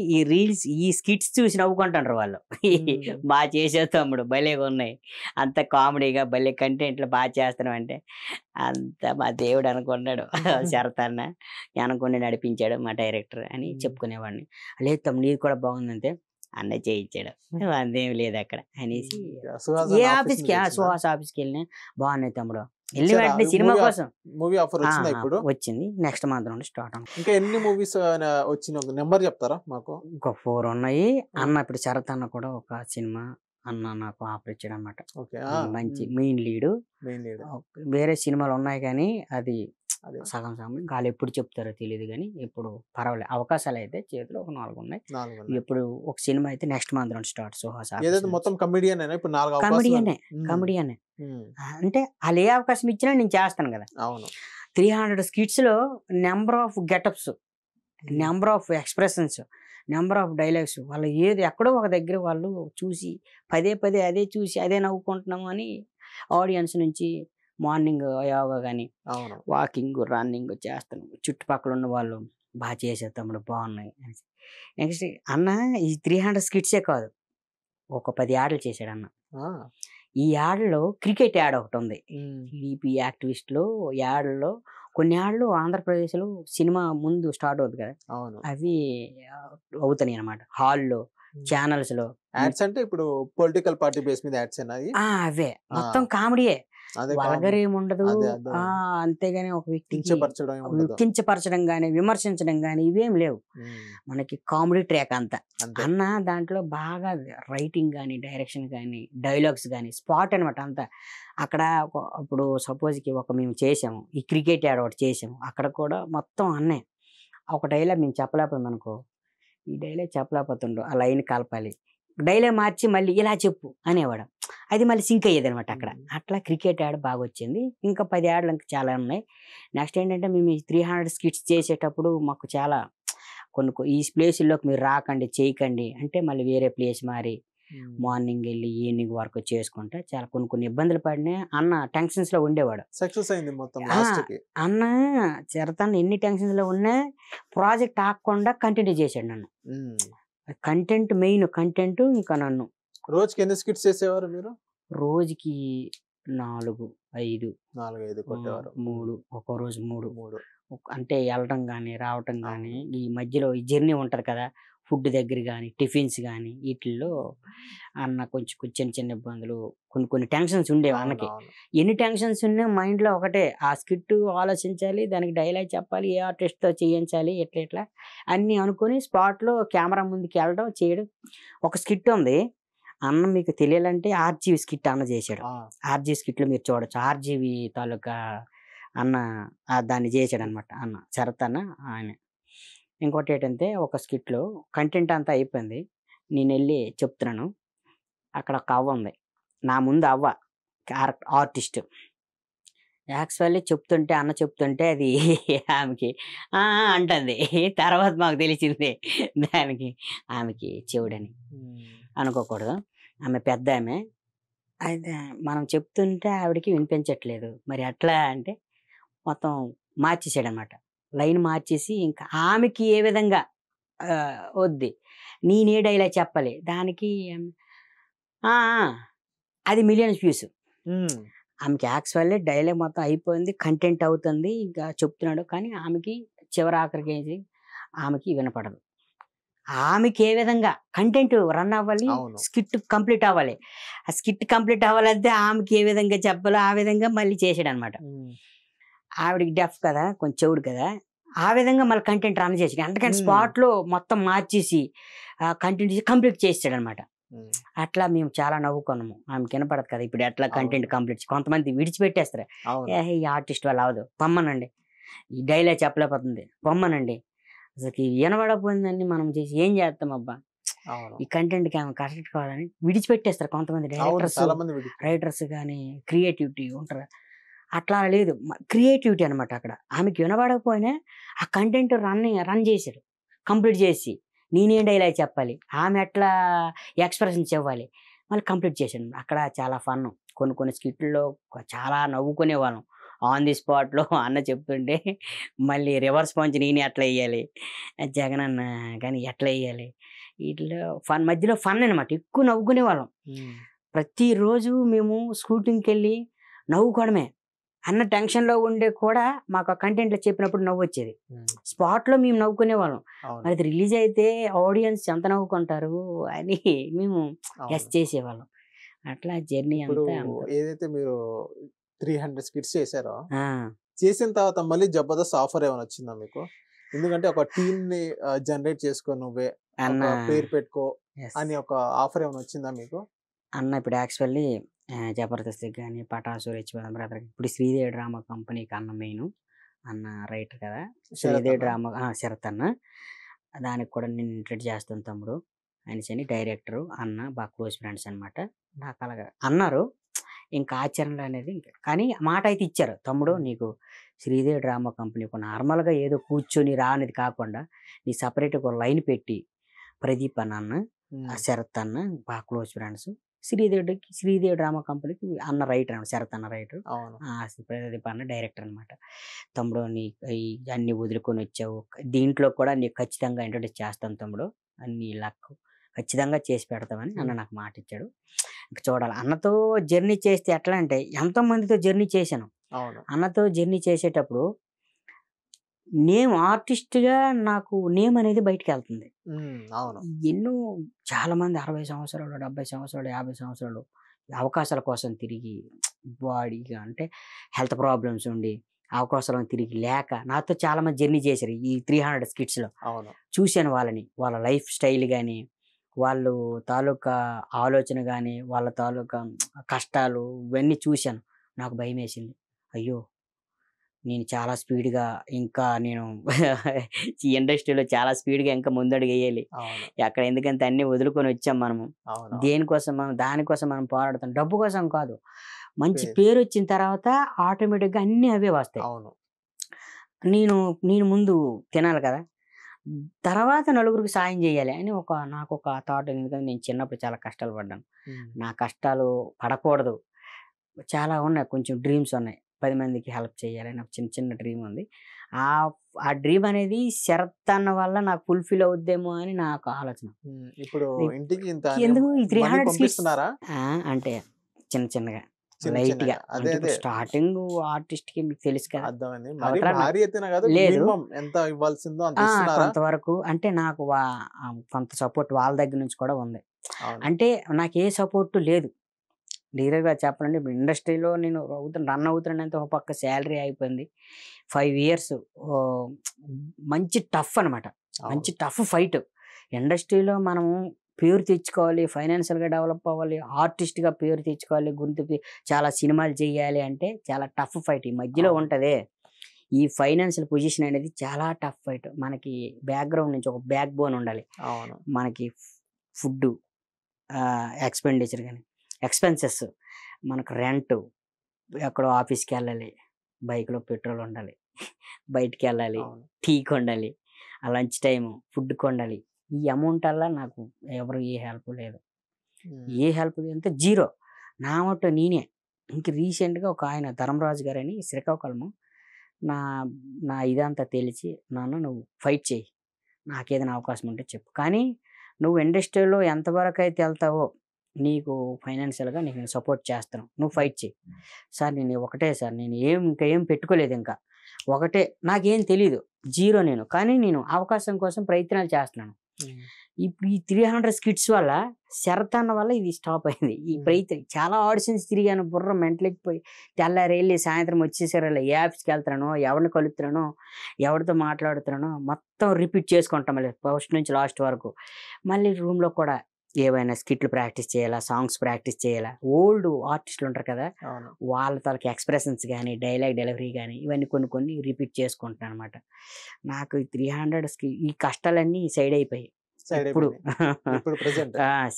ఈ స్కిట్స్ చూసి నవ్వుకుంటాండ్రు వాళ్ళు. ఉమ్, బా చేసావు తమ్ముడు భలేగున్నాయి. అంత కామెడీగా భలే కంటెంట్లు బా చేస్తున్నావంటే, అంతా మా దేవుడు అనుకున్నాడు. శరత్ అన్న అనుకుని నడిపించాడు మా డైరెక్టర్ అని ఉమ్, చెప్పుకునేవాడిని. లేదు తమ్ముడు నీది కూడా బాగుందంటే, అన్నయ్య చేయించాడు. అంతేమి లేదక్కడ అనేసి సుహాస్ ఏ అన్న ఆఫీస్ ఆఫీస్‌కి నుంచి వచ్చిందా సుహాస్ ఆఫీస్‌కెళ్ళినా బాగున్నాయి తమ్ముడు. ఎళ్ళిన ఇచ్చారా వెంటనే సినిమా మూవీ కోసం మూవీ ఆఫర్ ఆ! వచ్చిందా ఆ! ఇప్పుడు వచ్చింది. నెక్స్ట్ మంత్ నుండి స్టార్ట్ ఇంకా ఎన్ని మూవీస్ వచ్చిన ఒక నెంబర్ చెప్తారా మాకు ఇంకో 4 ఉన్నాయి. ఆ, అన్న ఇప్పుడు 'శరత్' అన్న కూడా ఒక సినిమా అన్న నాకు ఆఫర్ ఇచ్చాడనమాట. ఓకే మంచి మెయిన్ లీడు. మెయిన్ లీడ్ వేరే సినిమాలు ఉన్నాయి కానీ అది అదే సగం సగం. ఇంకా ఆళ్ళెప్పుడు చెప్తారో తెలీదు గానీ, ఇప్పుడు పర్వాలేదు. అవకాశాలైతే చేతిలో ఒక 4 ఉన్నాయి. 4 ఉన్నాయి ఇప్పుడు ఒక సినిమా అయితే నెక్స్ట్ మంత్ నుండి స్టార్ట్ 'సుహాస్' ఆఫీస్ ఏదైతే నుంచి. మొత్తం కమిడియన్ అయినా ఇప్పుడు 4 అవకాశాలు కామెడియనే. ఉమ్, కామెడియనే. ఉమ్, అంటే ఆళ్ళు ఏ అవకాశం ఇచ్చినా నేను చేస్తాను గదా! అవును 300 స్కిట్స్‌లో number of getups number of expressions, number of dialogues, వాళ్ళు ఏది ఎక్కడో ఒక దగ్గర వాళ్ళు చూసి పదే పదే అదే చూసి అదే నవ్వుకుంటున్నాము అని ఆడియన్స్ నుంచి మార్నింగ్ యోగా కానీ అవును. వాకింగ్ రన్నింగ్ చేస్తున్నాం, చుట్టుపక్కల ఉన్న వాళ్ళు బాగా చేసే తమ్ముడు బాగున్నాయి. నెక్స్ట్ అన్న ఈ 300 స్కిట్సే కాదు, ఒక 10 యాడ్లు చేశాడు అన్న. ఆ! ఈ యాడ్లో క్రికెట్ యాడ్ ఒకటి ఉంది. హ్మ్. టీడీపీ యాక్టివిస్టులు యాడ్లో కొన్ని యాడ్లు ఆంధ్రప్రదేశ్లో సినిమా ముందు స్టార్ట్ అవుతుంది కదా, అవును. అవి అవుతున్నాయి అనమాట. హాల్లో ఛానల్స్లో యాడ్స్ అంటే ఇప్పుడు పొలిటికల్ పార్టీ బేస్ మీద యాడ్స్ అవి. అవే ఆ! మొత్తం కామెడీయే, అదే వల్గర్ ఏముండదు. అదే అదే అంతేగాని ఒక వ్యక్తికి కించపరచడం ఏమి ఉండదు. కించపరచడం కానీ విమర్శించడం కానీ ఇవేం లేవు. మనకి కామెడీ ట్రాక్ అంతా. అంతే. అన్న దాంట్లో బాగా రైటింగ్ కానీ డైరెక్షన్ కానీ డైలాగ్స్ కానీ స్పాట్ అనమాట అంతా. అక్కడ ఇప్పుడు సపోజ్కి మేము చేసాము ఈ క్రికెట్ యాడ్ ఒకటి చేసాము, అక్కడ కూడా మొత్తం అన్నే. ఒక డైలాగ్ మేము చెప్పలేకపోయాం అనుకో, ఈ డైలాగ్ చెప్పలేకపోతుండు, ఆ లైన్ కలపాలి, డైలాగ్ మార్చి మళ్ళీ ఇలా చెప్పు అనేవాడు, అది మళ్ళీ సింక్ అయ్యేది అనమాట అక్కడ. అట్లా క్రికెట్ యాడ్ బాగా వచ్చింది. ఇంకా 10 యాడ్లు ఇంకా చాలా ఉన్నాయి. నెక్స్ట్ ఏంటంటే మేము ఈ 300 స్కిట్స్ చేసేటప్పుడు మాకు చాలా కొన్ని ఈ ప్లేసుల్లోకి మీరు రాకండి చేయకండి అంటే మళ్ళీ వేరే ప్లేస్ మారి మార్నింగ్ వెళ్ళి ఈవినింగ్ వరకు చేసుకుంటే చాలా కొన్ని ఇబ్బందులు పడినా అన్న టెన్షన్స్ లో ఉండేవాడు. సక్సెస్ అయింది మొత్తం లాస్ట్ కి. అన్న చిరతన్న ఎన్ని టెన్షన్స్ లో ఉన్నా ప్రాజెక్ట్ ఆగకుండా కంటిన్యూ చేశాడు నన్ను. Content main content. ఇంకా నన్ను రోజుకి ఎన్ని స్కిట్స్ చేసేవారు మీరు? రోజుకి 4, 5 కొట్టేవారు. 3, ఒక్కో రోజు 3. అంటే వెళ్ళటం కానీ రావటం కానీ ఈ మధ్యలో ఈ జర్నీ ఉంటది కదా, ఫుడ్ దగ్గర కానీ టిఫిన్స్ కానీ వీటిల్లో అన్న కొంచెం చిన్న చిన్న ఇబ్బందులు కొన్ని టెన్షన్స్ ఉండేవి అన్నకి. ఎన్ని టెన్షన్స్ ఉన్నా మైండ్లో ఒకటే, ఆ స్కిట్ ఆలోచించాలి, దానికి డైలాగ్ చెప్పాలి, ఏ ఆర్టిస్ట్తో చేయించాలి, ఎట్లా అన్నీ అనుకుని స్పాట్లో కెమెరా ముందుకు వెళ్ళడం చేయడం. ఒక స్కిట్ ఉంది అన్న, మీకు తెలియాలంటే ఆర్జీవి స్కిట్ అన్న చేశాడు. ఆర్జీవి స్కిట్లో మీరు చూడొచ్చు, ఆర్జీవి తాలూకా అన్న దాన్ని చేశాడు అనమాట అన్న, శరత్ అన్న ఆయన. ఇంకోటి ఏంటంటే ఒక స్కిట్లో కంటెంట్ అంతా అయిపోయింది, నేను వెళ్ళి చెప్తున్నాను, అక్కడ ఒక అవ్వ ఉంది, నా ముందు అవ్వ ఆర్టిస్ట్. యాక్చువల్లీ చెప్తుంటే అన్న చెప్తుంటే అది ఆమెకి అంటుంది. తర్వాత మాకు తెలిసింది దానికి ఆమెకి చెవుడని. అనుకోకూడదు, ఆమె పెద్ద ఆమె. అయితే మనం చెప్తుంటే ఆవిడకి వినిపించట్లేదు, మరి ఎట్లా అంటే మొత్తం మార్చేసాడు అనమాట, లైన్ మార్చేసి ఇంకా ఆమెకి ఏ విధంగా వద్ది నేనే డైలాగ్ చెప్పాలి దానికి. అది మిలియన్స్ వ్యూస్. ఆమెకి యాక్చువల్లీ డైలాగ్ మొత్తం అయిపోయింది, కంటెంట్ అవుతుంది, ఇంకా చెప్తున్నాడు, కానీ ఆమెకి చివరి ఆఖరికి ఆమెకి వినపడదు. ఆమెకి ఏ విధంగా కంటెంట్ రన్ అవ్వాలి, స్కిట్ కంప్లీట్ అవ్వాలి, ఆ స్కిట్ కంప్లీట్ అవ్వాలంటే ఆమెకి ఏ విధంగా చెప్పాలో ఆ విధంగా మళ్ళీ చేసాడు అనమాట. ఆవిడికి డెఫ్ కదా, కొంచెం చెవుడు కదా, ఆ విధంగా మళ్ళీ కంటెంట్ రన్ చేసాడు. అందుకని స్పాట్లో మొత్తం మార్చేసి కంటెంట్ కంప్లీట్ చేసాడు అనమాట. అట్లా మేము చాలా నవ్వుకున్నాము. ఆమెకి వినపడదు కదా, ఇప్పుడు ఎట్లా కంటెంట్ కంప్లీట్, కొంతమంది విడిచిపెట్టేస్తారు, ఈ ఆర్టిస్ట్ వాళ్ళు అవదు, పొమ్మనండి, ఈ డైలాగ్ చెప్పలేకపోతుంది పొమ్మనండి, అసలు వినబడపోయిందని మనం చేసి ఏం చేస్తాం అబ్బా, ఈ కంటెంట్కి ఆమె కరెక్ట్ కావాలని విడిచిపెట్టేస్తారు కొంతమంది రైటర్స్ కానీ క్రియేటివిటీ ఉంటారు. అట్లా లేదు, క్రియేటివిటీ అనమాట అక్కడ. ఆమెకి వినబడకపోయినా ఆ కంటెంట్ రన్ చేశాడు కంప్లీట్ చేసి, నేనేం డైలాగ్ చెప్పాలి, ఆమె ఎట్లా ఎక్స్ప్రెషన్స్ ఇవ్వాలి, మళ్ళీ కంప్లీట్ చేశాను. అక్కడ చాలా ఫన్. కొన్ని స్కిట్లో చాలా నవ్వుకునే వాళ్ళం ఆన్ ది స్పాట్లో. అన్న చెప్తుంటే మళ్ళీ రివర్స్ పంచ్ నేనే ఎట్లా వేయాలి, జగన్ అన్న కానీ ఎట్లా వేయాలి, వీటిలో ఫన్ మధ్యలో ఫన్ అనమాట, ఎక్కువ నవ్వుకునే వాళ్ళం. ప్రతిరోజు మేము షూటింగ్కి వెళ్ళి నవ్వుకోవడమే. అన్న టెన్షన్లో ఉండే కూడా మాకు ఆ కంటెంట్లో చెప్పినప్పుడు నవ్వు వచ్చేది, స్పాట్లో మేము నవ్వుకునే వాళ్ళం. మరి అది రిలీజ్ అయితే ఆడియన్స్ ఎంత నవ్వుకుంటారు అని మేము గెస్ చేసేవాళ్ళం. అట్లా జర్నీ అంతా. ఏదైతే మీరు 300 స్కిట్స్ చేశారో, చేసిన తర్వాత మళ్ళీ జబర్దస్త్ ఆఫర్ ఏమైనా వచ్చిందా మీకు? ఎందుకంటే ఒక టీమ్ ని జనరేట్ చేసుకో, నువ్వే పేరు పెట్టుకో అని ఒక ఆఫర్ ఏమైనా వచ్చిందా మీకు? అన్న ఇప్పుడు యాక్చువల్లీ జబర్దస్త్ కానీ పటాసు రిచ్ బ్రదర్, ఇప్పుడు శ్రీదేవి డ్రామా కంపెనీకి అన్న మెయిన్ అన్న రైటర్ కదా, శ్రీదేవి డ్రామా శరత్ అన్న, దానికి కూడా నేను ఇంట్రడ్యూస్ చేస్తాను తమ్ముడు ఆయన డైరెక్టరు అన్న బాగా క్లోజ్ ఫ్రెండ్స్ అనమాట. నాకు అలాగా అన్నారు, ఇంకా ఆచరణలో అనేది కానీ మాట అయితే ఇచ్చారు. తమ్ముడు నీకు శ్రీదేవి డ్రామా కంపెనీకి నార్మల్‌గా ఏదో కూర్చొని రా అనేది కాకుండా నీ సెపరేట్‌గా ఒక లైన్ పెట్టి ప్రదీప్ అన్న, శరత్ అన్న బాగా క్లోజ్ ఫ్రెండ్స్. శ్రీదేవి డ్రామా కంపెనీకి అన్న రైటర్ అన్నమాట. శరత్ అన్న రైటర్. ప్రదీప్ అన్న డైరెక్టర్ అనమాట. తమ్ముడు నీ అన్ని వదులుకొని వచ్చావు. దీంట్లో కూడా నీకు ఖచ్చితంగా ఇంట్రొడ్యూస్ చేస్తాను తమ్ముడు. నీ లక్ ఖచ్చితంగా చేసి పెడతామని అన్న నాకు మాట ఇచ్చాడు. ఇంక చూడాలి. అన్నతో జర్నీ చేస్తే ఎట్లా అంటే ఎంతో మందితో జర్నీ చేశాను. అన్నతో జర్నీ చేసేటప్పుడు ఆర్టిస్ట్‌గా నాకు నేమ్ అనేది బయటికెళ్తుంది. ఎన్నో చాలా మంది 60 సంవత్సరాలు, 70 సంవత్సరాలు, 50 సంవత్సరాలు అవకాశాల కోసం తిరిగి బాడీగా అంటే హెల్త్ ప్రాబ్లమ్స్ ఉండి అవకాశాలను తిరిగి లేక నాతో చాలా మంది జర్నీ చేశారు. ఈ 300 స్కిట్స్‌లో చూశాను వాళ్ళని. వాళ్ళ లైఫ్ స్టైల్ గాని, వాళ్ళు తాలూకా ఆలోచన గాని, వాళ్ళ తాలూకా కష్టాలు ఇవన్నీ చూశాను. నాకు భయమేసింది. అయ్యో! నేను చాలా స్పీడ్‌గా ఇంకా నేను ఈ ఇండస్ట్రీలో చాలా స్పీడ్‌గా ఇంకా ముందడుగేయాలి. అక్కడ ఎందుకంటే అన్నీ వదులుకొని వచ్చాం మనము. దానికోసం మనం పోరాడుతాం. డబ్బు కోసం కాదు. మంచి పేరొచ్చిన తర్వాత ఆటోమేటిక్‌గా అన్నీ అవే వస్తాయి. నేను ముందు తినాలి కదా! తర్వాత నలుగురికి సాయం చేయాలి అని నాకు ఒక థాట్. ఎందుకంటే నేను చిన్నప్పుడు చాలా కష్టాలు పడ్డాను. నా కష్టాలు పడకూడదు. చాలా ఉన్నాయి. కొంచెం డ్రీమ్స్ ఉన్నాయి. 10 మందికి హెల్ప్ చేయాలి. నాకు చిన్న డ్రీమ్ ఉంది. ఆ డ్రీమ్ అనేది శరత్ అన్న వల్ల నాకు ఫుల్‌ఫిల్ అవుద్దేమో అని నాకు ఆలోచన. ఇప్పుడు ఇంటికి ఎందుకు ఈ 300 స్కిట్స్ అంటే చిన్నగా లైట్‌గా. అంటే స్టార్టింగ్ ఆర్టిస్ట్‌కి మీకు తెలుసు కదా! లేదు. కొంతవరకు అంటే నాకు కొంత సపోర్ట్ వాళ్ళ దగ్గర నుంచి కూడా ఉంది. అంటే నాకు ఏ సపోర్ట్ లేదు. డైరెక్ట్‌గా చెప్పాలంటే ఇప్పుడు ఇండస్ట్రీలో నేను రన్ అవుతున్నానంటే ఒక పక్క శాలరీ అయిపోయింది. 5 ఇయర్స్ మంచి టఫ్ అనమాట. మంచి టఫ్ ఫైట్. ఇండస్ట్రీలో మనము పేరు తెచ్చుకోవాలి, ఫైనాన్షియల్‌గా డెవలప్ అవ్వాలి, ఆర్టిస్ట్‌గా పేరు తెచ్చుకోవాలి, చాలా సినిమాలు చేయాలి అంటే చాలా టఫ్ ఫైట్. ఈ మధ్యలో ఉంటదే ఈ ఫైనాన్షియల్ పొజిషన్ అనేది చాలా టఫ్ ఫైట్. మనకి బ్యాక్‌గ్రౌండ్ నుంచి ఒక బ్యాక్ బోన్ ఉండాలి. మనకి ఫుడ్డు ఎక్స్‌పెండిచర్ గాని, ఎక్స్‌పెన్సెస్, మనకు రెంటు, ఎక్కడో ఆఫీస్‌కి వెళ్ళాలి, బైక్‌లో పెట్రోల్ ఉండాలి, బయటికి వెళ్ళాలి, టీ కొండాలి, లంచ్ టైము ఫుడ్ కొండాలి. ఈ అమౌంట్ అలా నాకు ఎవరు ఏ హెల్ప్ లేదు. ఏ హెల్ప్ లేదంటే జీరో. నా మటు నేనే. ఇంక రీసెంట్‌గా ఒక ఆయన ధర్మరాజు గారని శ్రీకాకుళము నా ఇదంతా తెలిసి నువ్వు ఫైట్ చెయ్యి. నాకేదైనా అవకాశం ఉంటే చెప్పు. కానీ నువ్వు ఇండస్ట్రీలో ఎంతవరకు అయితే వెళ్తావో నీకు ఫైనాన్షియల్‌గా నేను సపోర్ట్ చేస్తాను. నువ్వు ఫైట్ చెయ్యి. సార్ నేను ఒకటే సార్ నేను ఇంకా ఏం పెట్టుకోలేదు ఇంకా. ఒకటే నాకేం తెలీదు. జీరో నేను. కానీ నేను అవకాశం కోసం ప్రయత్నాలు చేస్తున్నాను. ఇప్పుడు ఈ 300 స్కిట్స్ వల్ల శరత్ అన్న వల్ల ఇది స్టాప్ అయింది. ఈ ప్రయత్నం చాలా ఆడిషన్స్ తిరిగాను. బుర్ర మెంటలెక్కిపోయి తెల్లారి వెళ్ళి సాయంత్రం వచ్చేసరిలా ఏ ఆఫీస్‌కి వెళ్తున్నానో, ఎవరిని కలుపుతున్నానో, ఎవరితో మాట్లాడుతున్నానో మొత్తం రిపీట్ చేసుకుంటాం మళ్ళీ ఫస్ట్ నుంచి లాస్ట్ వరకు. మళ్ళీ రూమ్‌లో కూడా ఏవైనా స్కిట్లు ప్రాక్టీస్ చేయాలా, సాంగ్స్ ప్రాక్టీస్ చేయాలా. ఓల్డ్ ఆర్టిస్టులు ఉంటారు కదా! వాళ్ళ తాలూకు ఎక్స్‌ప్రెషన్స్ గానీ, డైలాగ్ డెలివరీ గానీ ఇవన్నీ కొన్ని రిపీట్ చేసుకుంటున్నాను అనమాట. నాకు ఈ 300 ఈ కష్టాలన్నీ సైడ్ అయిపోయాయి. ఇప్పుడు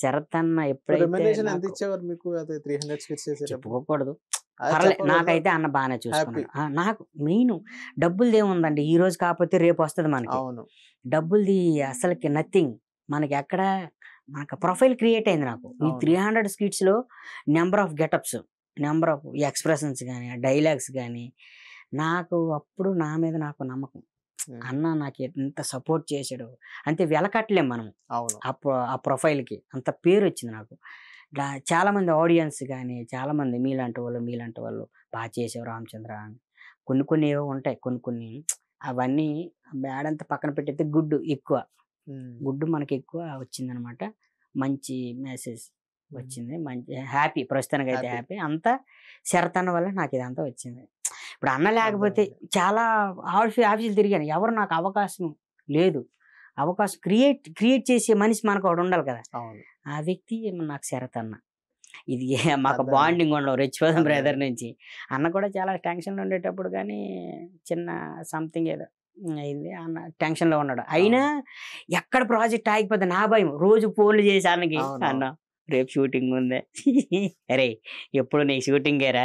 శరత్ అన్న ఎప్పుడైతే చెప్పుకోకూడదు. నాకైతే అన్న బాగానే చూసుకున్నాడు. నాకు మెయిన్ డబ్బులదేముందండి, ఈ రోజు కాకపోతే రేపు వస్తుంది మనకి. డబ్బులది అసలుకి నథింగ్. మనకి ఎక్కడ మనకు ప్రొఫైల్ క్రియేట్ అయింది నాకు. ఈ 300 స్కిట్స్‌లో number of getups, number of expressions గానీ, డైలాగ్స్ గానీ నాకు అప్పుడు నా మీద నాకు నమ్మకం. అన్న నాకు ఎంత సపోర్ట్ చేశాడు అంటే వెలకట్టలేం మనం. ఆ ప్రొఫైల్‌కి అంత పేరు వచ్చింది నాకు. చాలా మంది ఆడియన్స్ గానీ, చాలా మంది మీలాంటి వాళ్ళు బాగా చేసావు రామచంద్ర అని కొన్ని ఏవో ఉంటాయి. కొన్ని అవన్నీ బ్యాడ్ అంతా పక్కన పెట్టేస్తే గుడ్ ఎక్కువ. గుడ్ మనకి ఎక్కువ వచ్చిందనమాట. మంచి మెసేజ్ వచ్చింది. మంచి హ్యాపీ, ప్రస్తుతానికైతే హ్యాపీ. అంతా శరత్ అన్న వల్ల నాకు ఇదంతా వచ్చింది. ఇప్పుడు అన్న లేకపోతే చాలా ఆఫీసులు తిరిగాను. ఎవరు నాకు అవకాశం లేదు. అవకాశం క్రియేట్ చేసే మనిషి మనకు ఒకడు ఉండాలి కదా! ఆ వ్యక్తి నాకు శరత్ అన్న. ఇది మాకు బాండింగ్ ఉండవు రిచ్‌వదం బ్రదర్ నుంచి. అన్న కూడా చాలా టెన్షన్‌లో ఉండేటప్పుడు కానీ చిన్న సంథింగ్ ఏదో అయింది. అన్న టెన్షన్‌లో ఉన్నాడు. అయినా ఎక్కడ ప్రాజెక్ట్ ఆగిపోద్ది నా భయం. రోజు ఫోన్లు చేసి అన్నకి, అన్న రేపు షూటింగ్ ఉందే. అరే ఎప్పుడు నీకు షూటింగేరా,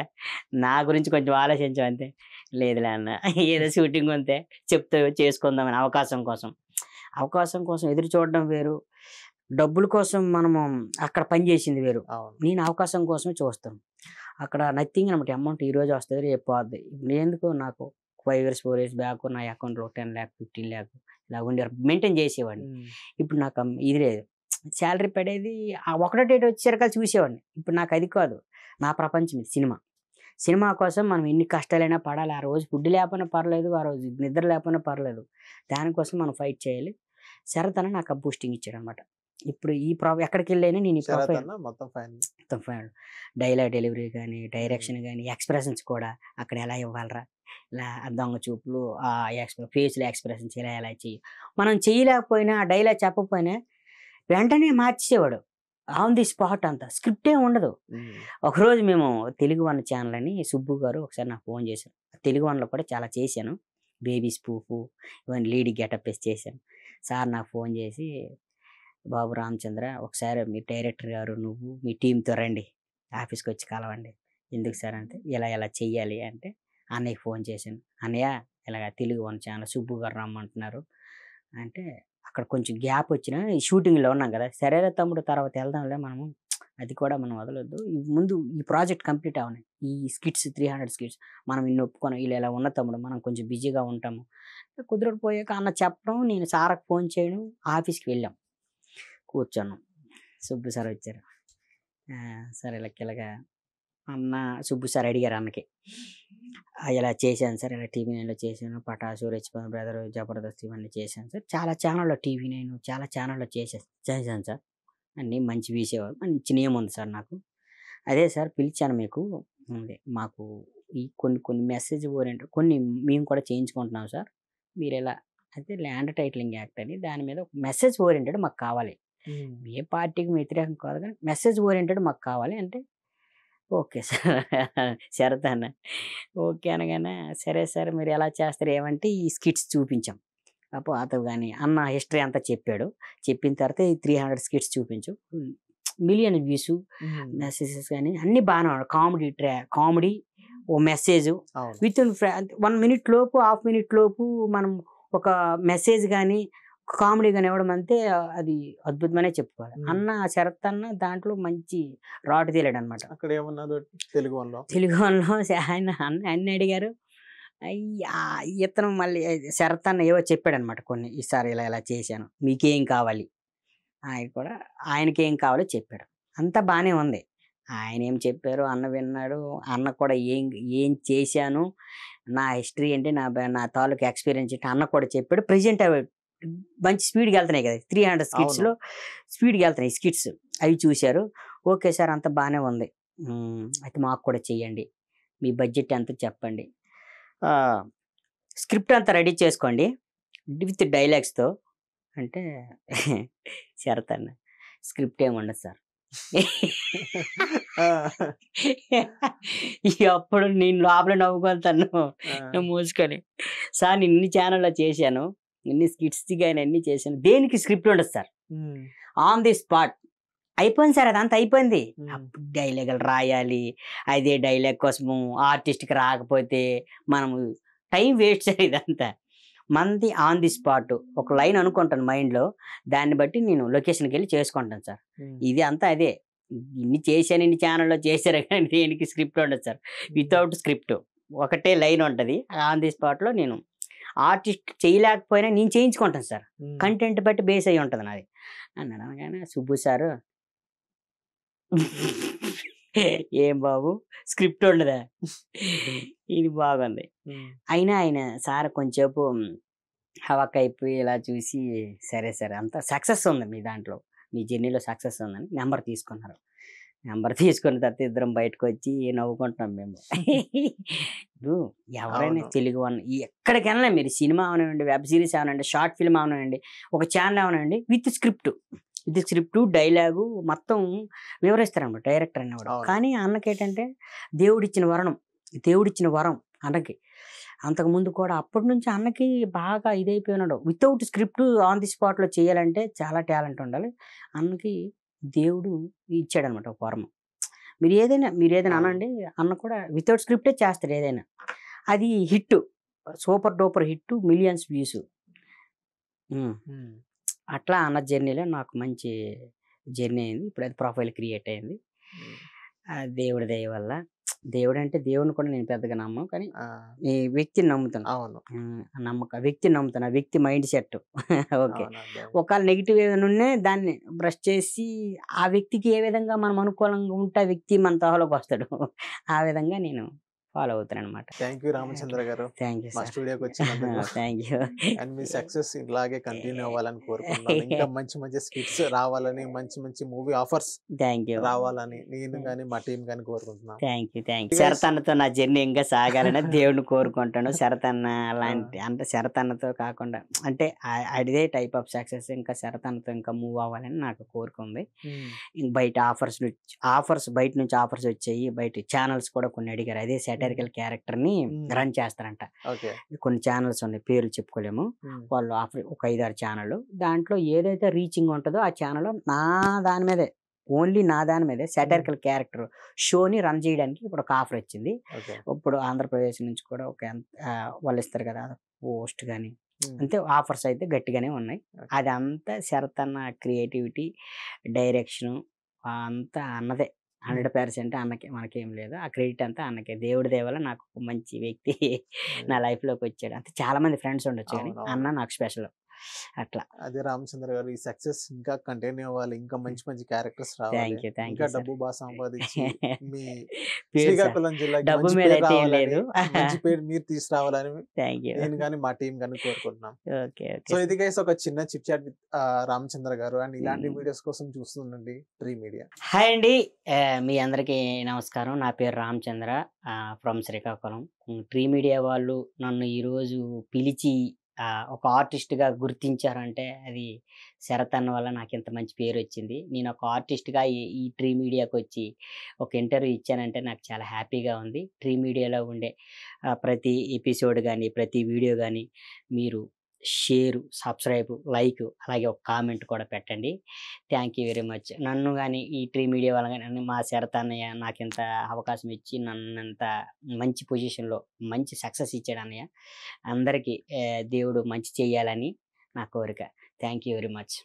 నా గురించి కొంచెం ఆలోచించు అంతే. లేదులే అన్న, ఏదో షూటింగ్ ఉంటే చెప్తే చేసుకుందామని. అవకాశం కోసం ఎదురు చూడడం వేరు, డబ్బుల కోసం మనము అక్కడ పని చేసింది వేరు. నేను అవకాశం కోసమే చూస్తాను. అక్కడ నథింగ్ అనమాట. అమౌంట్ ఈరోజు వస్తుంది, రేపు పోద్ది. ఎందుకు నాకు 5 years 4 years బ్యాక్ నా అకౌంట్లో 10 lakh 15 lakh ఇలా ఉండి మెయింటైన్ చేసేవాడిని. ఇప్పుడు నాకు ఇది లేదు. శాలరీ పడేది ఒకటో డేట్ వచ్చేసరికి చూసేవాడిని. ఇప్పుడు నాకు అది కాదు, నా ప్రపంచం ఇది సినిమా కోసం మనం ఎన్ని కష్టాలైనా పడాలి. ఆ రోజు ఫుడ్ లేకపోయినా పర్లేదు, ఆ రోజు నిద్ర లేకపోయినా పర్లేదు, దానికోసం మనం ఫైట్ చేయాలి. శరత్ అన్న నాకు బూస్టింగ్ ఇచ్చాడు అనమాట. ఇప్పుడు ఈ ఎక్కడికి వెళ్ళైనా నేను మొత్తం ఫైన్ డైలాగ్ డెలివరీ కానీ, డైరెక్షన్ కానీ, ఎక్స్ప్రెషన్స్ కూడా అక్కడ ఎలా ఇవ్వాలరా, ఇలా దొంగ చూపులు, ఫేస్లో ఎక్స్ప్రెషన్స్ ఎలా చెయ్యి. మనం చేయలేకపోయినా, ఆ డైలాగ్ చెప్పకపోయినా వెంటనే మార్చేవాడు ఆన్ ది స్పాట్. అంతా స్క్రిప్టే ఉండదు. ఒకరోజు మేము తెలుగు వన్ ఛానల్ అని సుబ్బు గారు ఒకసారి నాకు ఫోన్ చేశారు. తెలుగు వన్లో కూడా చాలా చేశాను, బేబీ స్పూఫ్ ఇవన్నీ లీడ్ గెటప్ వేసి చేశాను. సార్ నాకు ఫోన్ చేసి, బాబు రామచంద్ర ఒకసారి మీ డైరెక్టర్ గారు నువ్వు మీ టీంతో రండి, ఆఫీస్కి వచ్చి కలవండి. ఎందుకు సార్ అంటే, ఇలా చెయ్యాలి అంటే అన్నయ్యకి ఫోన్ చేశాను. అన్నయ్య ఇలాగ తెలుగు వన్ ఛానల్ సుబ్బు గారు రమ్మంటున్నారు అంటే, అక్కడ కొంచెం గ్యాప్ వచ్చిన షూటింగ్లో ఉన్నాం కదా, సరేలే తమ్ముడు తర్వాత వెళ్దాంలే మనము, అది కూడా మనం వదలొద్దు, ముందు ఈ ప్రాజెక్ట్ కంప్లీట్ అవని, ఈ స్కిట్స్ 300 స్కిట్స్ మనం ఇన్ని ఒప్పుకొని ఇలా ఉన్న తమ్ముడు మనం కొంచెం బిజీగా ఉంటాము. కుదరకపోయాక అన్న చెప్పడం, నేను సార్కి ఫోన్ చేయడం, ఆఫీస్కి వెళ్ళాం, కూర్చున్నాం. సుబ్బు సార్ వచ్చారు. సరే ఇలాగా అన్న సుబ్బు సార్ అడిగారు అన్నకి, ఇలా చేశాను సార్, ఇలా టీవీ 9లో చేశాను, పటాసు, రెచ్చిపోయిన బ్రదర్, జబర్దస్త్ ఇవన్నీ చేశాను సార్, చాలా ఛానల్లో టీవీ 9 చాలా ఛానల్లో చేశాను సార్, అన్నీ మంచి విషయం, మంచి నేమ్ ఉంది సార్ నాకు. అదే సార్ పిలిచాను మీకు, మాకు ఈ కొన్ని మెసేజ్ ఓరియంటెడ్ కొన్ని మేము కూడా చేయించుకుంటున్నాం సార్, మీరు ఎలా అయితే ల్యాండ్ టైటిలింగ్ యాక్ట్ అని దాని మీద ఒక మెసేజ్ ఓరియంటెడ్ మాకు కావాలి, ఏ పార్టీకి వ్యతిరేకం కాదు కానీ మెసేజ్ ఓరియంటెడ్ మాకు కావాలి అంటే, ఓకే సార్ శరత్ అన్న ఓకే అనగానే, సరే సార్ మీరు ఎలా చేస్తారు ఏమంటే ఈ స్కిట్స్ చూపించాం. అప్పుడు అతను కానీ అన్న హిస్టరీ అంతా చెప్పాడు. చెప్పిన తర్వాత ఈ 300 స్కిట్స్ చూపించు, మిలియన్ వ్యూస్, మెసేజెస్ కానీ అన్నీ బాగానే ఉన్నాయి. కామెడీ ఓ మెసేజ్ విత్ ఇన్ 1 minute లోపు, హాఫ్ మినిట్ లోపు మనం ఒక మెసేజ్ కానీ కామెడీ కానీ ఇవ్వడం అంటే అది అద్భుతమనే చెప్పుకోవాలి. అన్న శరత్ అన్న దాంట్లో మంచి రాటు తేలాడు అనమాట. అక్కడ ఏమన్నారు తెలుగు వన్లో ఆయన అన్ని అడిగారు. ఇతను మళ్ళీ శరత్ అన్న ఏవో చెప్పాడు అనమాట కొన్ని, ఈసారి ఇలా చేశాను, మీకేం కావాలి, ఆయన కూడా ఆయనకేం కావాలో చెప్పాడు. అంతా బాగానే ఉంది. ఆయన ఏం చెప్పారు అన్న విన్నాడు. అన్న కూడా ఏం చేశాను, నా హిస్టరీ ఏంటి, నా తాలూకు ఎక్స్పీరియన్స్ ఏంటి అన్న కూడా చెప్పాడు. ప్రెజెంట్ మంచి స్పీడ్కి వెళ్తున్నాయి కదా 300 స్కిట్స్లో, స్పీడ్కి వెళ్తున్నాయి స్కిట్స్, అవి చూశారు. ఓకే సార్ అంత బాగానే ఉంది, అయితే మాకు కూడా చెయ్యండి, మీ బడ్జెట్ ఎంత చెప్పండి, స్క్రిప్ట్ అంతా రెడీ చేసుకోండి విత్ డైలాగ్స్తో అంటే, శరత్ అన్న స్క్రిప్ట్ ఏమి ఉండదు సార్. అప్పుడు నేను లోపల నవ్వుకుంటాను మూసుకొని, సార్ నేను ఇన్ని ఛానల్లో చేశాను, ఇన్ని స్కిట్స్ కానీ అన్ని చేశాను, దేనికి స్క్రిప్ట్ ఉండదు సార్, ఆన్ ది స్పాట్ అయిపోయింది సార్, అదంతా అయిపోయింది. అప్పుడు డైలాగులు రాయాలి, అదే డైలాగ్ కోసము ఆర్టిస్ట్కి రాకపోతే మనము టైం వేస్ట్ సార్. ఇదంతా మంది ఆన్ ది స్పాట్, ఒక లైన్ అనుకుంటాను మైండ్లో, దాన్ని బట్టి నేను లొకేషన్కి వెళ్ళి చేసుకుంటాను సార్. ఇది అంతా అదే, ఇన్ని చేశాను, ఇన్ని ఛానల్లో చేశారు కానీ దేనికి స్క్రిప్ట్ ఉండదు సార్. వితౌట్ స్క్రిప్ట్ ఒకటే లైన్ ఉంటుంది, ఆన్ ది స్పాట్లో నేను ఆర్టిస్ట్ చేయలేకపోయినా నేను చేయించుకుంటాను సార్, కంటెంట్ బట్టి బేస్ అయ్యి ఉంటుంది నాది అన్నాడు. అనగానే సుబ్బు సారు, ఏం బాబు స్క్రిప్ట్ ఉండదా, ఇది బాగుంది. అయినా ఆయన సార్ కొంచెంసేపు హవాక్ అయిపోయి ఇలా చూసి, సరే సరే అంతా సక్సెస్ ఉంది మీ దాంట్లో, మీ జర్నీలో సక్సెస్ ఉందని నెంబర్ తీసుకున్నారు. నెంబర్ తీసుకున్న తర్వాత ఇద్దరం బయటకు వచ్చి నవ్వుకుంటున్నాం మేము. ఇప్పుడు ఎవరైనా తెలుగు వన్ ఎక్కడికైనా మీరు సినిమా అవనండి, వెబ్ సిరీస్ అవనండి, షార్ట్ ఫిల్మ్ అవనండి, ఒక ఛానల్ అవనండి, విత్ స్క్రిప్ట్ డైలాగు మొత్తం వివరిస్తారన్నమాట డైరెక్టర్ అనేవాడు. కానీ అన్నకి ఏంటంటే దేవుడిచ్చిన వరం అన్నకి. అంతకుముందు కూడా అప్పటి నుంచి అన్నకి బాగా ఇదైపోయినాడు. వితౌట్ స్క్రిప్ట్ ఆన్ ది స్పాట్లో చేయాలంటే చాలా టాలెంట్ ఉండాలి. అన్నకి దేవుడు ఇచ్చాడనమాట ఒక వరం. మీరు ఏదైనా అవును. అనండి, అన్న కూడా వితౌట్ స్క్రిప్టే చేస్తాడు ఏదైనా. అది hit. Super duper hit, millions views. హ్మ్. హ్మ్. అట్లా అన్న జర్నీలో నాకు మంచి జర్నీ అయింది. ఇప్పుడైతే ప్రొఫైల్ క్రియేట్ అయింది. హ్మ్. దేవుడి దయ వల్ల. దేవుడంటే దేవుడిని కూడా నేను పెద్దగా నమ్మను. కానీ ఆ! ఈ వ్యక్తిని నమ్ముతాను. అవును. వ్యక్తిని నమ్ముతాను. ఆ వ్యక్తి మైండ్ సెట్. ఓకే. అవునండి. అవును. ఒకవేళ నెగెటివ్ ఏదైనా ఉన్నా దాన్ని బ్రష్ చేసి ఆ వ్యక్తికి ఏ విధంగా మనం అనుకూలంగా ఉంటే ఆ వ్యక్తి మన తోవలోకొస్తాడు. ఆ విధంగా నేను ఫాలో అవుతాననమాట. థాంక్ యూ రామచంద్ర అట్లా. గారు. థ్యాంక్ యూ మా సార్. స్టూడియోకొచ్చినందుకు. Thank you. అండ్ మీ సక్సెస్ ఇలాగే కంటిన్యూ అవ్వాలని కోరుకుంటున్నాను. ఇంకా మంచి మంచి స్కిట్స్ రావాలని, మంచి మంచి మూవీ ఆఫర్స్ థ్యాంక్ యూ. రావాలని నేను గాని, మా టీమ్ గాని కోరుకుంటున్నాం. Thank you. గైస్ శరత్ అన్నతో నా జర్నీ ఇంకా సాగాలని దేవుడిని కోరుకుంటాను. శరత్ అన్న ఆ! లాంటి అంటే శరత్ అన్నతో కాకుండా అంటే అదే టైప్ ఆఫ్ సక్సెస్ ఇంకా శరత్ అన్నతో ఇంకా మూవ్ అవ్వాలని నాకు కోరిక ఉంది. హ్మ్. బయట బయట నుంచి ఆఫర్స్ వచ్చాయి. బయట ఛానెల్స్ కూడా కొన్ని అడిగారు. అదే హ్మ్. సాటిరికల్ క్యారెక్టర్‌ని హ్మ్. రన్ చేస్తారంట. ఓకే. కొన్ని ఛానెల్స్ ఉన్నాయి. పేర్లు చెప్పుకోలేము. హ్మ్. వాళ్ళు ఆఫర్ ఒక 5, 6 ఛానెల్లు. దాంట్లో ఏదైతే రీచింగ్ ఉంటదో ఆ ఛానెల్ దాని మీదే ఓన్లీ నా దాని మీదే హ్మ్. సాటిరికల్ క్యారెక్టర్ షోని రన్ చేయడానికి ఇప్పుడు ఒక ఆఫర్ వచ్చింది. ఓకే. ఇప్పుడు ఆంధ్రప్రదేశ్ నుంచి కూడా వాళ్ళు ఇస్తారు కదా! పోస్ట్ గాని హ్మ్. అంతే ఆఫర్స్ అయితే గట్టిగానే ఉన్నాయి. ఓకే. అదంతా శరత్ అన్న క్రియేటివిటీ, డైరెక్షను అంతా అన్నదే. హ్మ్. 100% అన్నకే. మనకేం లేదు. ఆ క్రెడిట్ అంతా అన్నకే. దేవుడి దయ వల్ల నాకు ఒక మంచి వ్యక్తి నా అదే. లైఫ్‌లోకొచ్చాడు. అంటే చాలా మంది ఫ్రెండ్స్ ఉండొచ్చు గానీ, అవునవును. అన్న నాకు స్పెషల్. అట్లా. అదే రామచంద్ర గారు ఈ సక్సెస్ ఇంకా కంటిన్యూ అవ్వాలి. ఇంకా మంచి మంచి క్యారెక్టర్స్ రావాలి. థ్యాంక్ ఇంకా యూ సార్. డబ్బు సంపాదించి మీ పేరు సార్. శ్రీకాకుళం జిల్లాకి డబ్బు మంచి పేరు మీదయితే ఏం రావాలని, లేదు. మంచి పేరు మీరు తీసుకురావాలని థ్యాంక్ యూ. నేను గాని, మా టీమ్ గాని కోరుకుంటున్నాం. ఓకే సో, ఇది సార్. గైస్ ఒక చిన్న చిట్ చాట్ విత్ రామచంద్ర గారు. అండ్ ఇలాంటి హ్మ్. వీడియోస్ కోసం చూస్తుండండి ట్రీ మీడియా. హాయ్ అండి. మీ అందరికీ నమస్కారం. నా పేరు Ramachandra from Srikakulam. Tree media వాళ్ళు నన్ను ఈరోజు పిలిచి ఒక ఆర్టిస్ట్‌గా గుర్తించారంటే అది శరత్ అన్న వల్ల నాకింత మంచి పేరొచ్చింది. నేనొక ఆర్టిస్ట్‌గా ఈ ఈ ట్రీ మీడియాకొచ్చి ఒక ఇంటర్వ్యూ ఇచ్చానంటే నాకు చాలా హ్యాపీగా ఉంది. ట్రీ మీడియాలో ఉండే ప్రతి ఎపిసోడ్ గాని, ప్రతి వీడియో గాని మీరు షేరు, సబ్‌స్క్రైబు, లైకు అలాగే ఒక కామెంట్ కూడా పెట్టండి. Thank you very much. నన్ను గాని ఈ ట్రీ మీడియా వాళ్ళు గాని మా శరత్ అన్నయ్య నాకింత అవకాశం ఇచ్చి నన్నింత మంచి పొజిషన్‌లో మంచి సక్సెస్ ఇచ్చాడు అన్నయ్య. అందరికీ దేవుడు మంచి చేయాలని నా కోరిక. Thank you very much.